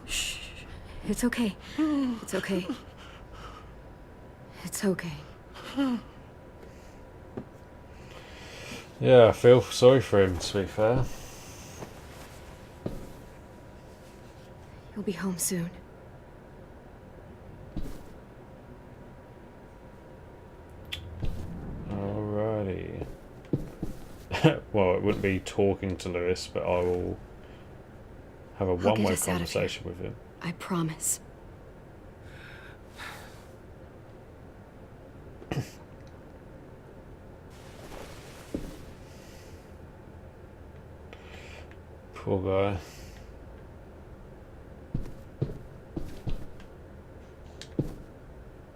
Shh. It's okay. It's okay. It's okay. Yeah, I feel sorry for him, to be fair. You'll be home soon. Alrighty. Well, it wouldn't be talking to Lewis, but I will have a I'll get one-way us out of here. conversation with him. I promise. Poor guy.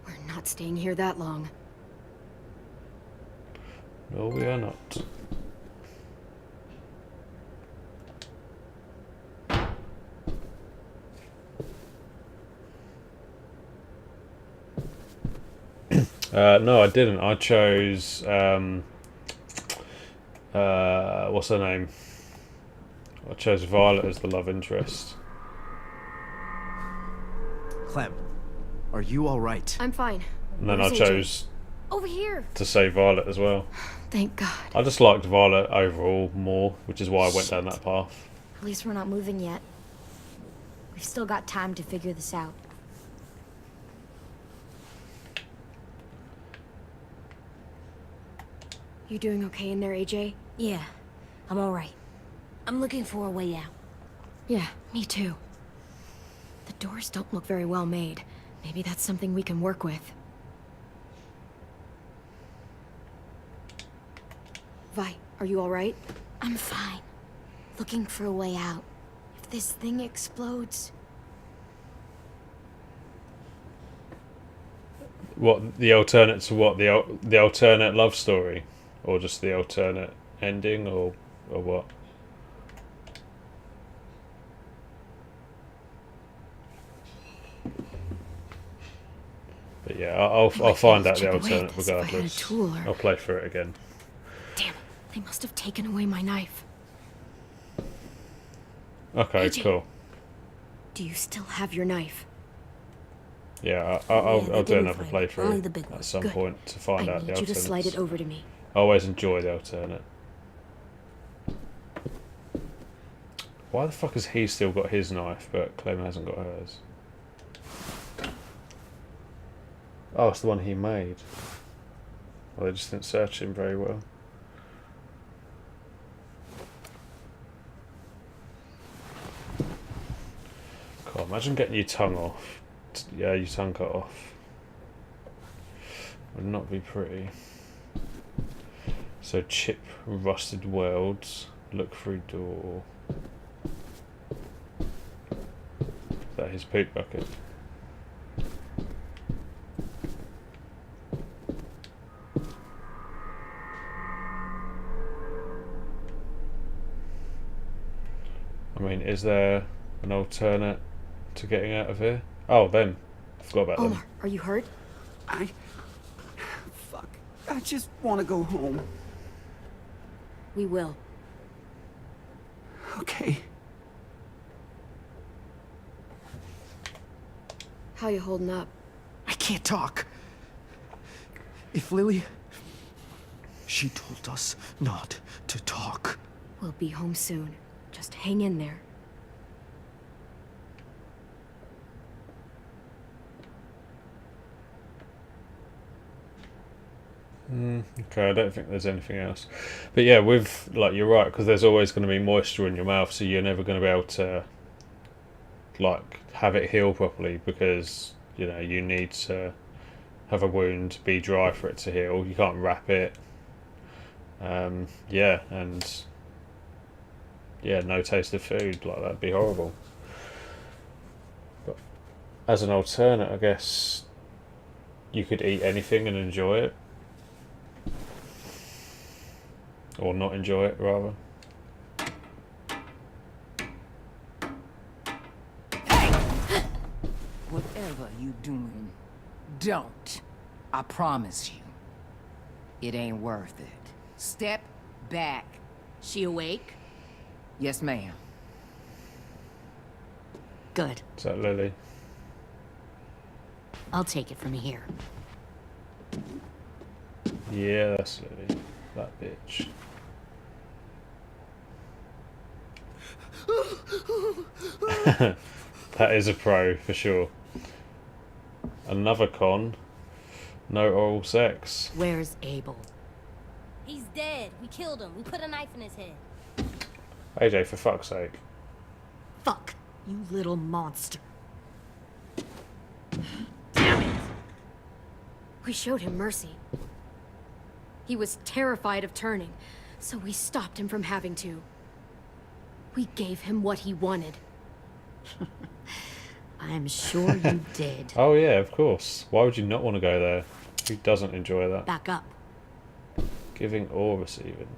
We're not staying here that long. No, we are not. No, I didn't. I chose what's her name? I chose Violet as the love interest. Clem, are you alright? I'm fine. And then I Where's AJ? chose Over here. to say Violet as well. Thank God. I just liked Violet overall more, which is why I went down that path. At least we're not moving yet. We've still got time to figure this out. You doing okay in there, AJ? Yeah, I'm alright. I'm looking for a way out. Yeah, me too. The doors don't look very well made. Maybe that's something we can work with. Vi, are you alright? I'm fine. Looking for a way out. If this thing explodes... What, the alternate to what? The alternate love story? Or just the alternate ending, or what? But yeah, I'll find out the alternate regardless. I'll play through it again. Damn, they must have taken away my knife. Okay, AJ. cool. Do you still have your knife? Yeah, I'll do another Only playthrough the big one. at some Good. point to find I out the need you to alternates. slide it over to me. I always enjoy the alternate. Why the fuck has he still got his knife, but Clem hasn't got hers? Oh, it's the one he made. Well, they just didn't search him very well. God, imagine getting your tongue off. Yeah, your tongue cut off. Would not be pretty. So chip rusted worlds. Look through door. Is that his poop bucket? I mean, is there an alternate to getting out of here? Oh, them. I forgot about them. Omar, are you hurt? Fuck. I just want to go home. We will. Okay. How you holding up? I can't talk. If Lily... She told us not to talk. We'll be home soon. Just hang in there. Okay, I don't think there's anything else. But yeah, with, like, you're right, because there's always going to be moisture in your mouth, so you're never going to be able to, like, have it heal properly, because, you know, you need to have a wound be dry for it to heal. You can't wrap it. Yeah, and yeah, no taste of food, like, that'd be horrible. But as an alternate, I guess you could eat anything and enjoy it. Or not enjoy it, rather. Whatever you doing, don't. I promise you. It ain't worth it. Step back. She awake? Yes, ma'am. Good. Is that Lily? I'll take it from here. Yeah, that's Lily. That bitch. That is a pro, for sure. Another con. No oral sex. Where's Abel? He's dead. We killed him. We put a knife in his head. AJ, for fuck's sake. Fuck, you little monster. We showed him mercy. He was terrified of turning, so we stopped him from having to. We gave him what he wanted. I'm sure you did. Oh yeah, of course. Why would you not want to go there? Who doesn't enjoy that? Back up. Giving or receiving?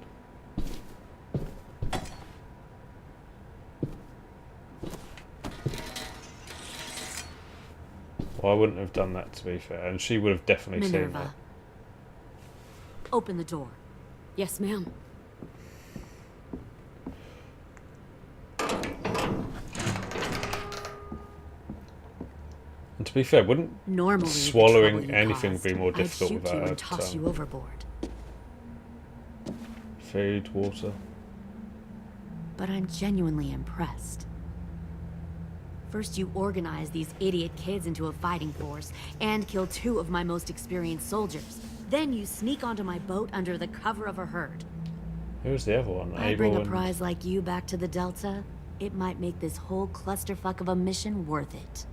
Well, I wouldn't have done that, to be fair, and she would have definitely seen that. Minerva. Open the door. Yes, ma'am. And to be fair, wouldn't Normally, the swallowing trouble you anything caused, be more difficult I'd shoot without you a and toss tongue? you overboard. Food, water. But I'm genuinely impressed. First you organize these idiot kids into a fighting force and kill 2 of my most experienced soldiers. Then you sneak onto my boat under the cover of a herd. Who's the other one? I Abel bring a and... prize like you back to the Delta, it might make this whole clusterfuck of a mission worth it.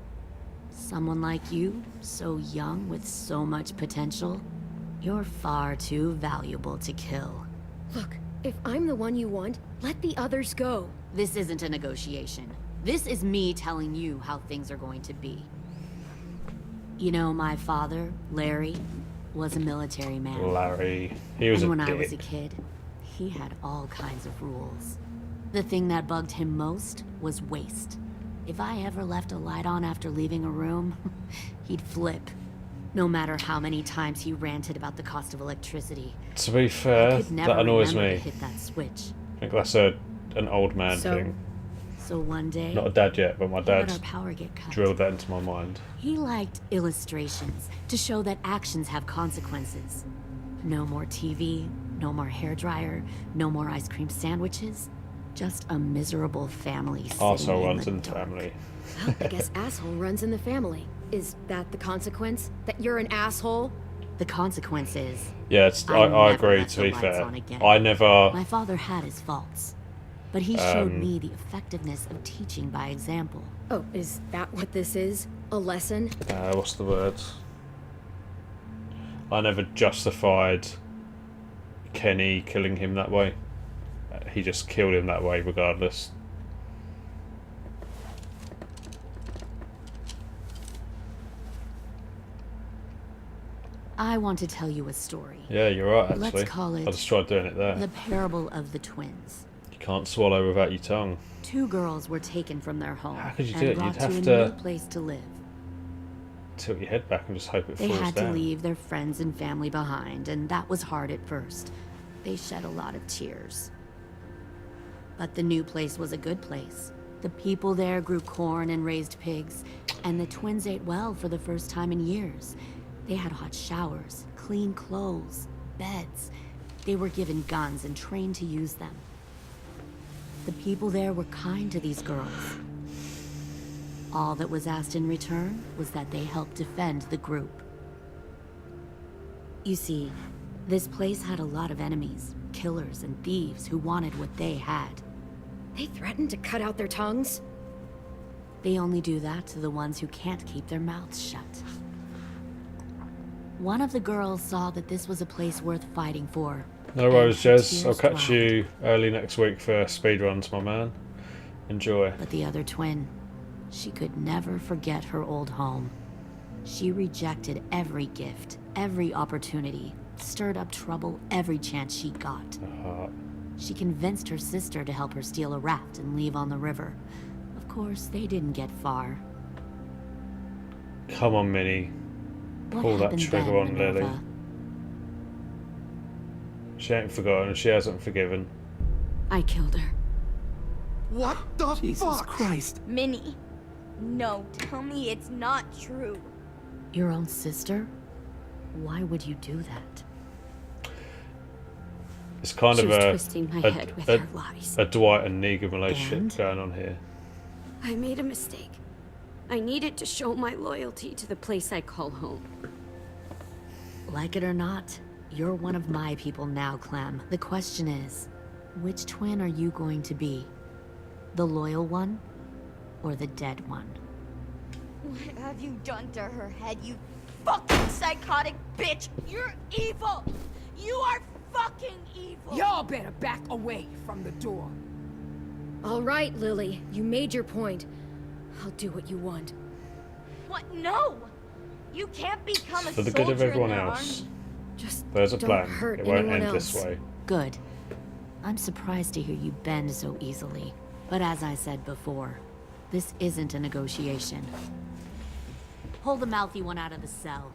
Someone like you, so young with so much potential, you're far too valuable to kill. Look, if I'm the one you want, let the others go. This isn't a negotiation. This is me telling you how things are going to be. You know, my father, Larry, was a military man. Larry. He was and a when dick. I was a kid, he had all kinds of rules. The thing that bugged him most was waste. If I ever left a light on after leaving a room, he'd flip. No matter how many times he ranted about the cost of electricity. To be fair, that annoys me. To hit that switch. I think that's an old man thing. So one day, Not a dad yet, but my he let dad our power get cut. drilled that into my mind. He liked illustrations to show that actions have consequences. No more TV, no more hairdryer, no more ice cream sandwiches. Just a miserable family sitting Arsehole in runs the in the dark. family. Well, I guess asshole runs in the family. Is that the consequence? That you're an asshole? The consequence is... Yeah, I never agree, let to the be lights fair. on again. I never... My father had his faults, but he showed me the effectiveness of teaching by example. Oh, is that what this is? A lesson? What's the word? I never justified Kenny killing him that way. He just killed him that way regardless. I want to tell you a story. Yeah, you're right, actually. Let's call it I just tried doing it there. The Parable of the Twins. You can't swallow without your tongue. 2 girls were taken from their home How could you and do it? brought You'd have to a to new place to live. tilt your head back and just hope it They falls had down. to leave their friends and family behind, and that was hard at first. They shed a lot of tears. But the new place was a good place. The people there grew corn and raised pigs, and the twins ate well for the first time in years. They had hot showers, clean clothes, beds. They were given guns and trained to use them. The people there were kind to these girls. All that was asked in return was that they help defend the group. You see, this place had a lot of enemies, killers and thieves who wanted what they had. They threatened to cut out their tongues? They only do that to the ones who can't keep their mouths shut. One of the girls saw that this was a place worth fighting for. No worries, Jez. I'll tears catch dried. you early next week for speedruns, my man. Enjoy. But the other twin, she could never forget her old home. She rejected every gift, every opportunity, stirred up trouble every chance she got. She convinced her sister to help her steal a raft and leave on the river. Of course, they didn't get far. Come on, Minnie. What Pull that happened trigger then, on, Lily. Minerva? She ain't forgotten, she hasn't forgiven. I killed her. What the Jesus fuck? Christ. Minnie, no, tell me it's not true. Your own sister? Why would you do that? It's kind She of was a, twisting my head with her lies. a Dwight and Negan relationship And? going on here. I made a mistake. I needed to show my loyalty to the place I call home. Like it or not, you're one of my people now, Clem. The question is, which twin are you going to be? The loyal one, or the dead one? What have you done to her head, you fucking psychotic bitch? You're evil! You are fucking evil! Y'all better back away from the door. All right, Lily. You made your point. I'll do what you want. What? No! You can't become a For the good of soldier in everyone their else. army. Just There's a don't plan. hurt It won't anyone end this else. way. Good. I'm surprised to hear you bend so easily. But as I said before, this isn't a negotiation. Pull the mouthy one out of the cell.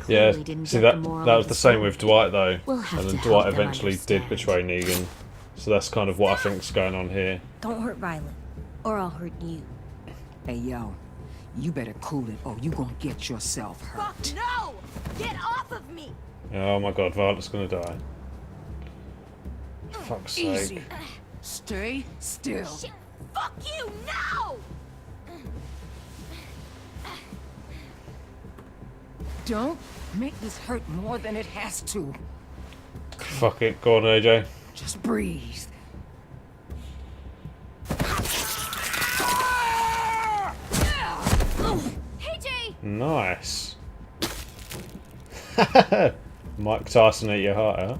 Yeah, didn't see get that the moral that of was the the same story. with Dwight though, We'll have and to then help Dwight them eventually did understand. betray Negan. So that's kind of what I think's going on here. Don't hurt Violet, or I'll hurt you. Hey, yo. You better cool it or you gonna get yourself hurt. Fuck no! Get off of me! Oh my God, Violet's gonna die. For fuck's sake. Easy. Stay still. Shit, fuck you, no! Don't make this hurt more than it has to. Fuck it, go on AJ. Just breathe. Hey, Jay! Nice. Mike Tyson at your heart, huh?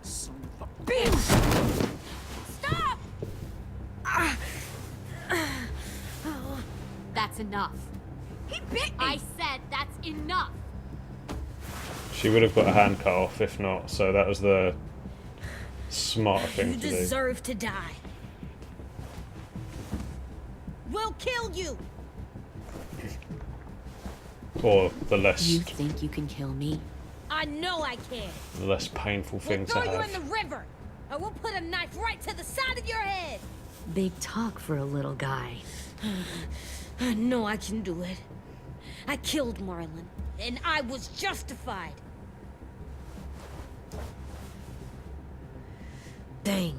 Son of a bitch! Stop! That's enough. He bit me! I said that's enough. She would have got a hand cut off if not, so that was the smarter thing You to do. deserve to die. We'll kill you! Or the less You think you can kill me? I know I can. the less painful thing We'll to throw you have. in the river, and we'll put a knife right to the side of your head. Big talk for a little guy. I know I can do it. I killed Marlon, and I was justified. Dang.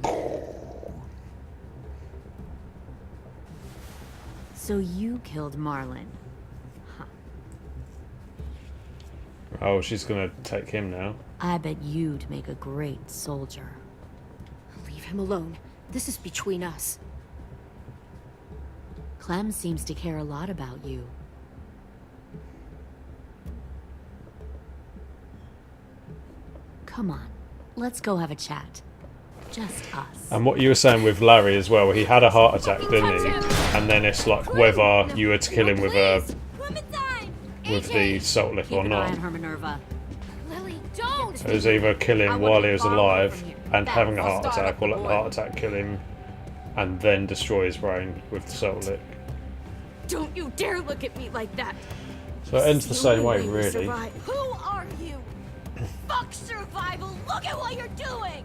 So you killed Marlon. Oh, she's gonna take him now. I bet you'd make a great soldier. Leave him alone. This is between us. Clem seems to care a lot about you. Come on, let's go have a chat. Just us. And what you were saying with Larry as well, he had a heart attack, didn't he? And then it's like whether you were to kill him with the salt lick or not. Lily, don't! It was either kill him while he was alive and having a heart attack, or let the heart attack kill him and then destroy his brain with the salt lick. Don't you dare look at me like that. So it ends the same way, really. Who are you? Fuck survival. Look at what you're doing.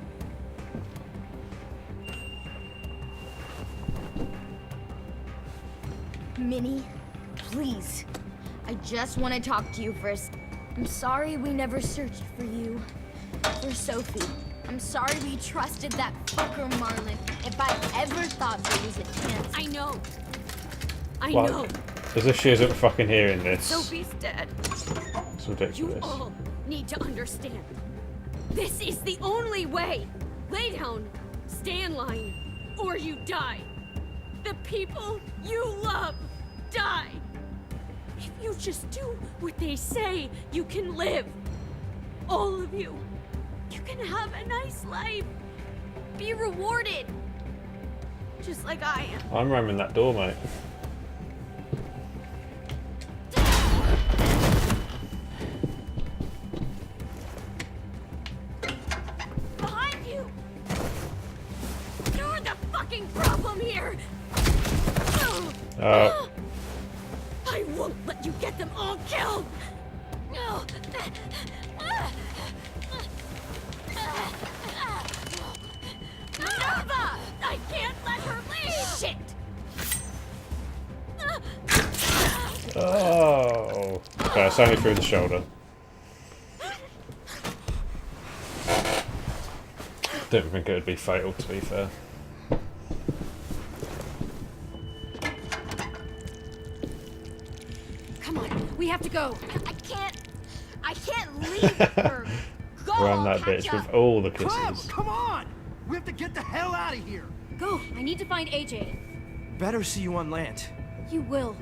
Minnie, please. I just want to talk to you first. I'm sorry we never searched for you. For Sophie. I'm sorry we trusted that fucker Marlon. If I ever thought there was a chance. I know. I Like, know. as if she isn't fucking hearing this. Sophie's dead. It's ridiculous. You all need to understand. This is the only way. Lay down, stay in line, or you die. The people you love die. If you just do what they say, you can live. All of you. You can have a nice life. Be rewarded. Just like I am. I'm ramming that door, mate. Behind you! You're the fucking problem here! I won't let you get them all killed! No! Minerva! I can't let her leave! Shit! Oh. Okay, it's only through the shoulder. Didn't think it would be fatal, to be fair. Come on, we have to go. I can't leave her. Go, Ram that bitch with all the kisses. Come on! We have to get the hell out of here! Go, I need to find AJ. Better see you on land. You will.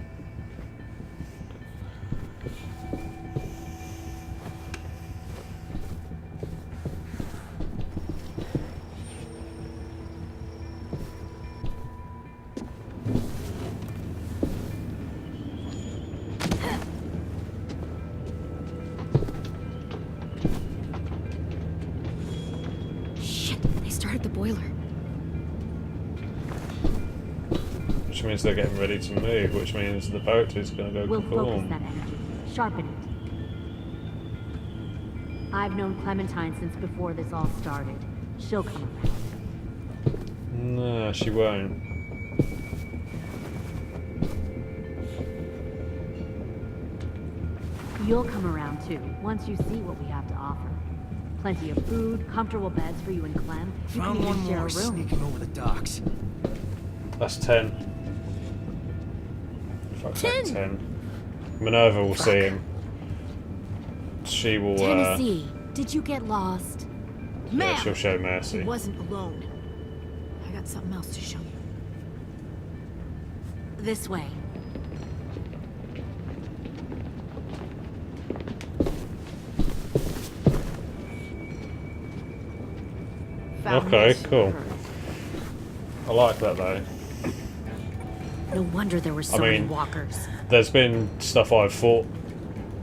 Which means they're getting ready to move, which means the boat is going to go We'll focus boom. that energy, sharpen it. I've known Clementine since before this all started. She'll come around. No, she won't. You'll come around too, once you see what we have to offer. Plenty of food, comfortable beds for you and Clem. You Found can one even share a more room. sneaking over the docks. That's 10. Fuck's sake, 10. Minerva will see him. She will, Tennessee, did you get lost? yeah, she'll show mercy. He wasn't alone. I got something else to show you. This way. Okay, cool. I like that though. No wonder there were so many walkers. There's been stuff I've thought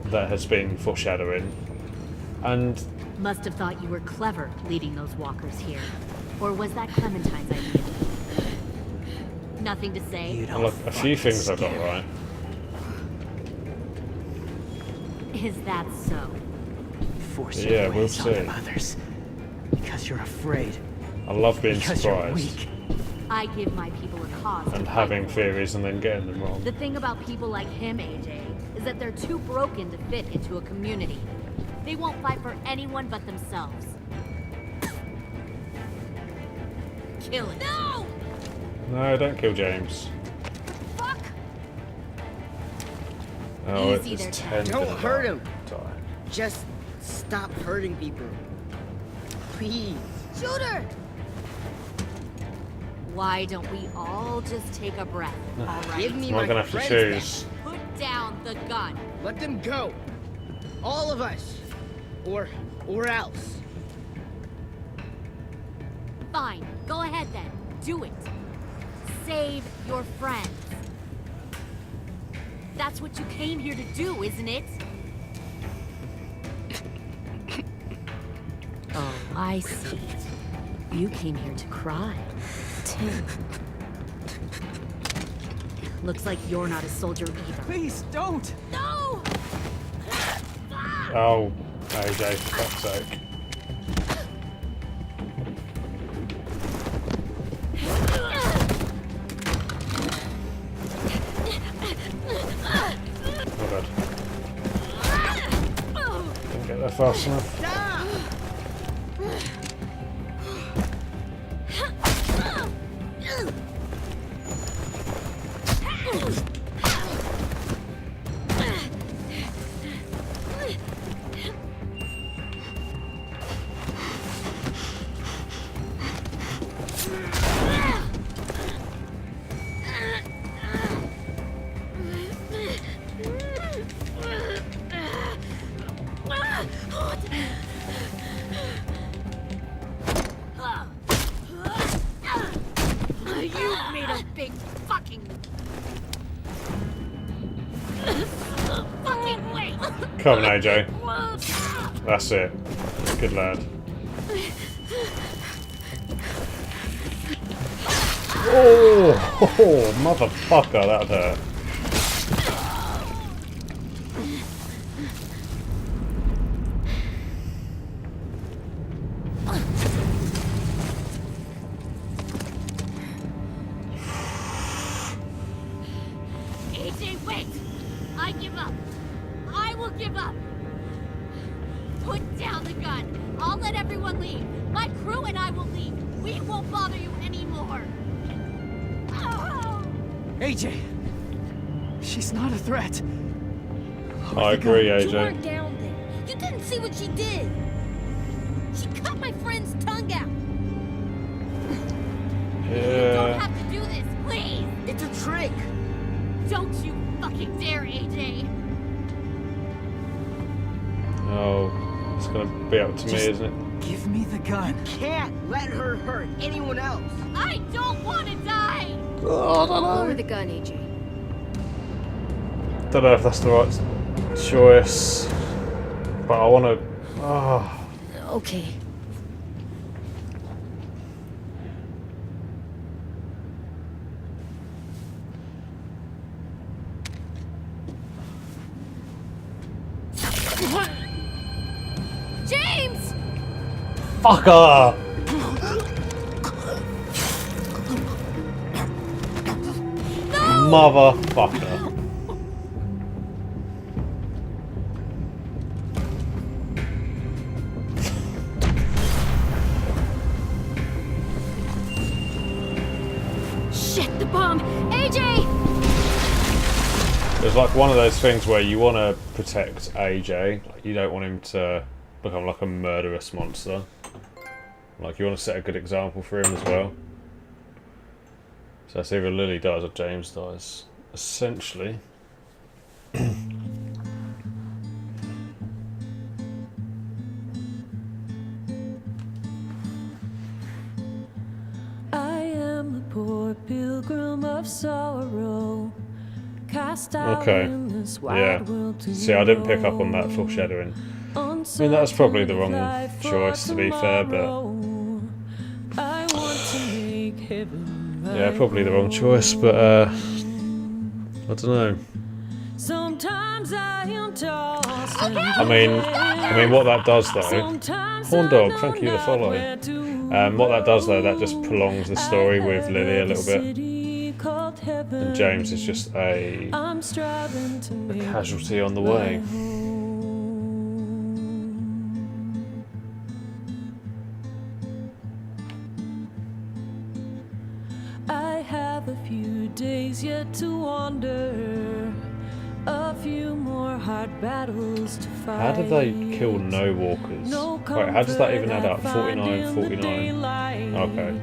that has been foreshadowing, and Must have thought you were clever leading those walkers here. Or was that Clementine's idea? Nothing to say? like a few things I got right. Is that so? Force Yeah, your we'll ways see. onto others. Because you're afraid. I love being Because you're surprised weak. I give my people a cause to and fight having for. theories and then getting them wrong. The thing about people like him, AJ, is that they're too broken to fit into a community. They won't fight for anyone but themselves. Kill it. No! No, don't kill James. Fuck! Oh, Easy it's there, 10. Don't to hurt him. die. Just stop hurting people. Please. Shoot her! Why don't we all just take a breath? All right. Give me I'm not my gonna have to friends choose. back. Put down the gun. Let them go. All of us. Or else. Fine. Go ahead then. Do it. Save your friends. That's what you came here to do, isn't it? Oh, I see. You came here to cry. Tim. Looks like you're not a soldier either. Please, don't! No! Oh, AJ, for fuck's sake. Oh god. Didn't get there fast enough. You made a big fucking wait. Come on, AJ. That's it. Good lad. Oh, motherfucker, that hurt. AJ, wait! I give up. I will give up. Put down the gun. I'll let everyone leave. My crew and I will leave. We won't bother you anymore. AJ! She's not a threat. I agree, You AJ. weren't down there. You didn't see what she did. She cut my friend's tongue out. You don't Yeah. have to do this, please. It's a trick. Don't you fucking dare, AJ. Oh, it's gonna be up to me, Just isn't it? give me the gun. Can't let her hurt anyone else. I don't want to die. Lower the gun, AJ. Don't know if that's the right choice, but I want to. Oh. Okay. James! Fucker! Motherfucker. Shit, the bomb! AJ! It's like one of those things where you want to protect AJ. Like, you don't want him to become like a murderous monster. Like, you want to set a good example for him as well. So that's either Lily dies or James dies, essentially. I am a poor pilgrim of sorrow, cast out Okay. in this Yeah. wide world to See, I didn't pick up on that foreshadowing. I mean, that's probably the wrong choice, to be fair, but I want to make heaven yeah, right probably the wrong choice. But I don't know. Sometimes I am tossed and I mean, what that does though, Horn Dog, thank you for the follow. What that does though, that just prolongs the story with Lily a little bit, and James is just a casualty on the way. I have a few days yet to wander, a few more hard battles to fight. How did they kill no walkers? Wait, how does that even add up? 49, 49. Okay.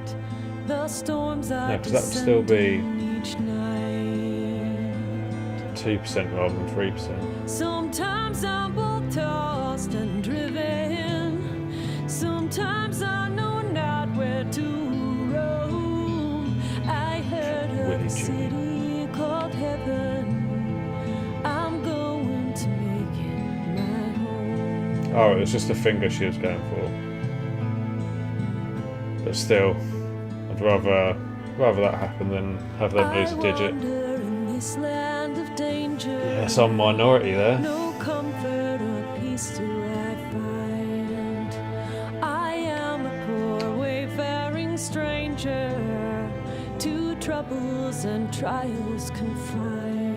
The storms No, because that would still be 2% rather than 3%. Sometimes I'm both tossed and driven. Sometimes I know not where to Oh, it was just a finger she was going for. But still, I'd rather that happen than have them lose a digit. Yes, I'm minority there. No comfort or peace do I find. I am a poor wayfaring stranger, to troubles and trials confined.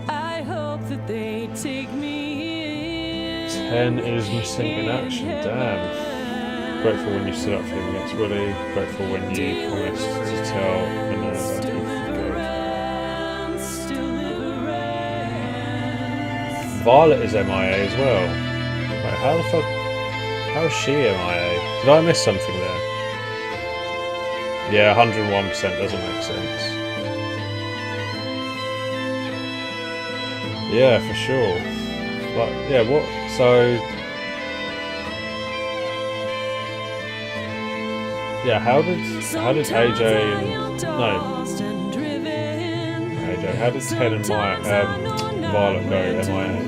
I hope that they take me in. 10 is missing in action, damn. Grateful when you stood up for him against Willie. Grateful when you promised to tell Minerva that you forgave. Violet is MIA as well. Wait, how the fuck? How is she MIA? Did I miss something there? Yeah, 101% doesn't make sense. Yeah, for sure. But yeah, what? So. Yeah, how did AJ and how did Ted and Violet go MIA?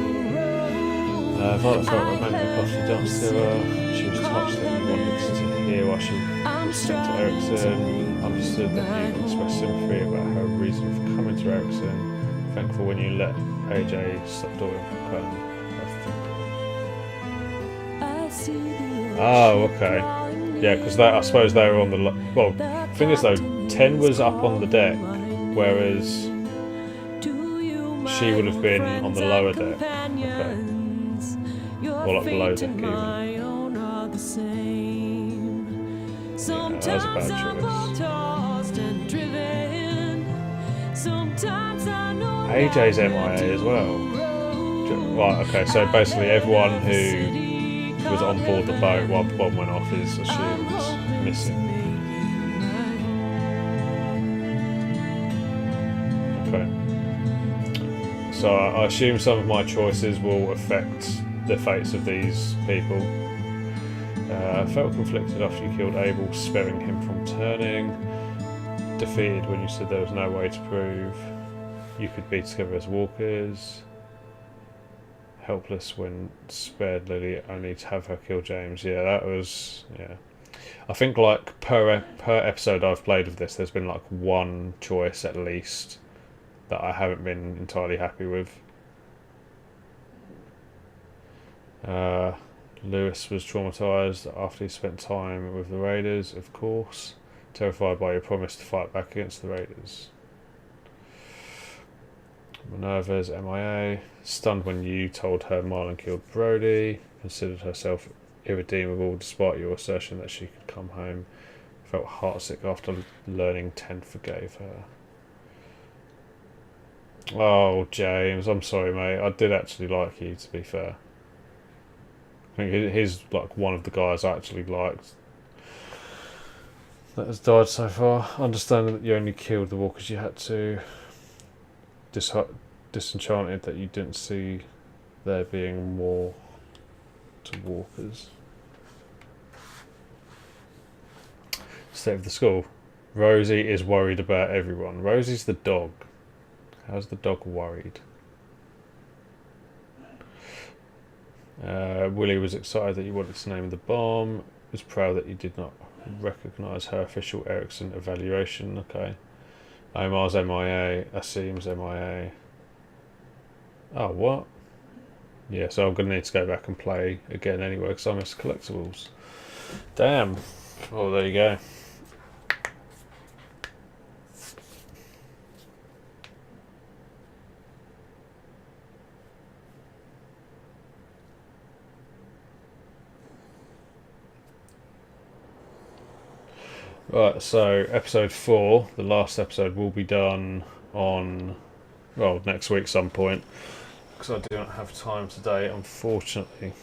Violet felt romantic after the dance to her. She was touched that you wanted to hear while she was sent to Erickson. Understood that you expressed sympathy about her reason for coming to Erickson. Thankful when you let AJ stop Dorian from cutting. Oh, okay. Yeah, because I suppose they were on the... Well, the thing is though, 10 was up on the deck, whereas she would have been on the lower deck. Okay. Or like below deck even. Yeah, that was a bad choice. AJ's MIA as well. Right, okay, so basically everyone who was on board the boat while the bomb went off is assumed missing. Okay. So I assume some of my choices will affect the fates of these people. Felt conflicted after you killed Abel, sparing him from turning. Defeated when you said there was no way to prove you could be together as walkers. Helpless when spared Lily only to have her kill James. Yeah, that was... yeah. I think like per episode I've played of this, there's been like one choice at least that I haven't been entirely happy with. Lewis was traumatised after he spent time with the Raiders, of course. Terrified by your promise to fight back against the Raiders. Minerva's MIA. Stunned when you told her Marlon killed Brody. Considered herself irredeemable despite your assertion that she could come home. Felt heartsick after learning 10 forgave her. Oh, James, I'm sorry, mate. I did actually like you, to be fair. I think he's like one of the guys I actually liked that has died so far. Understanding that you only killed the walkers you had to. Disenchanted that you didn't see there being more to walkers. State of the school. Rosie is worried about everyone. Rosie's the dog. How's the dog worried? Willie was excited that you wanted to name the bomb. Was proud that you did not recognise her official Erickson evaluation. Okay. Omar's MIA. Asim's MIA. Oh, what? Yeah, so I'm going to need to go back and play again anyway because I missed collectibles. Damn. Oh, there you go. Right, so episode 4, the last episode, will be done on, well, next week some point, because I do not have time today, unfortunately.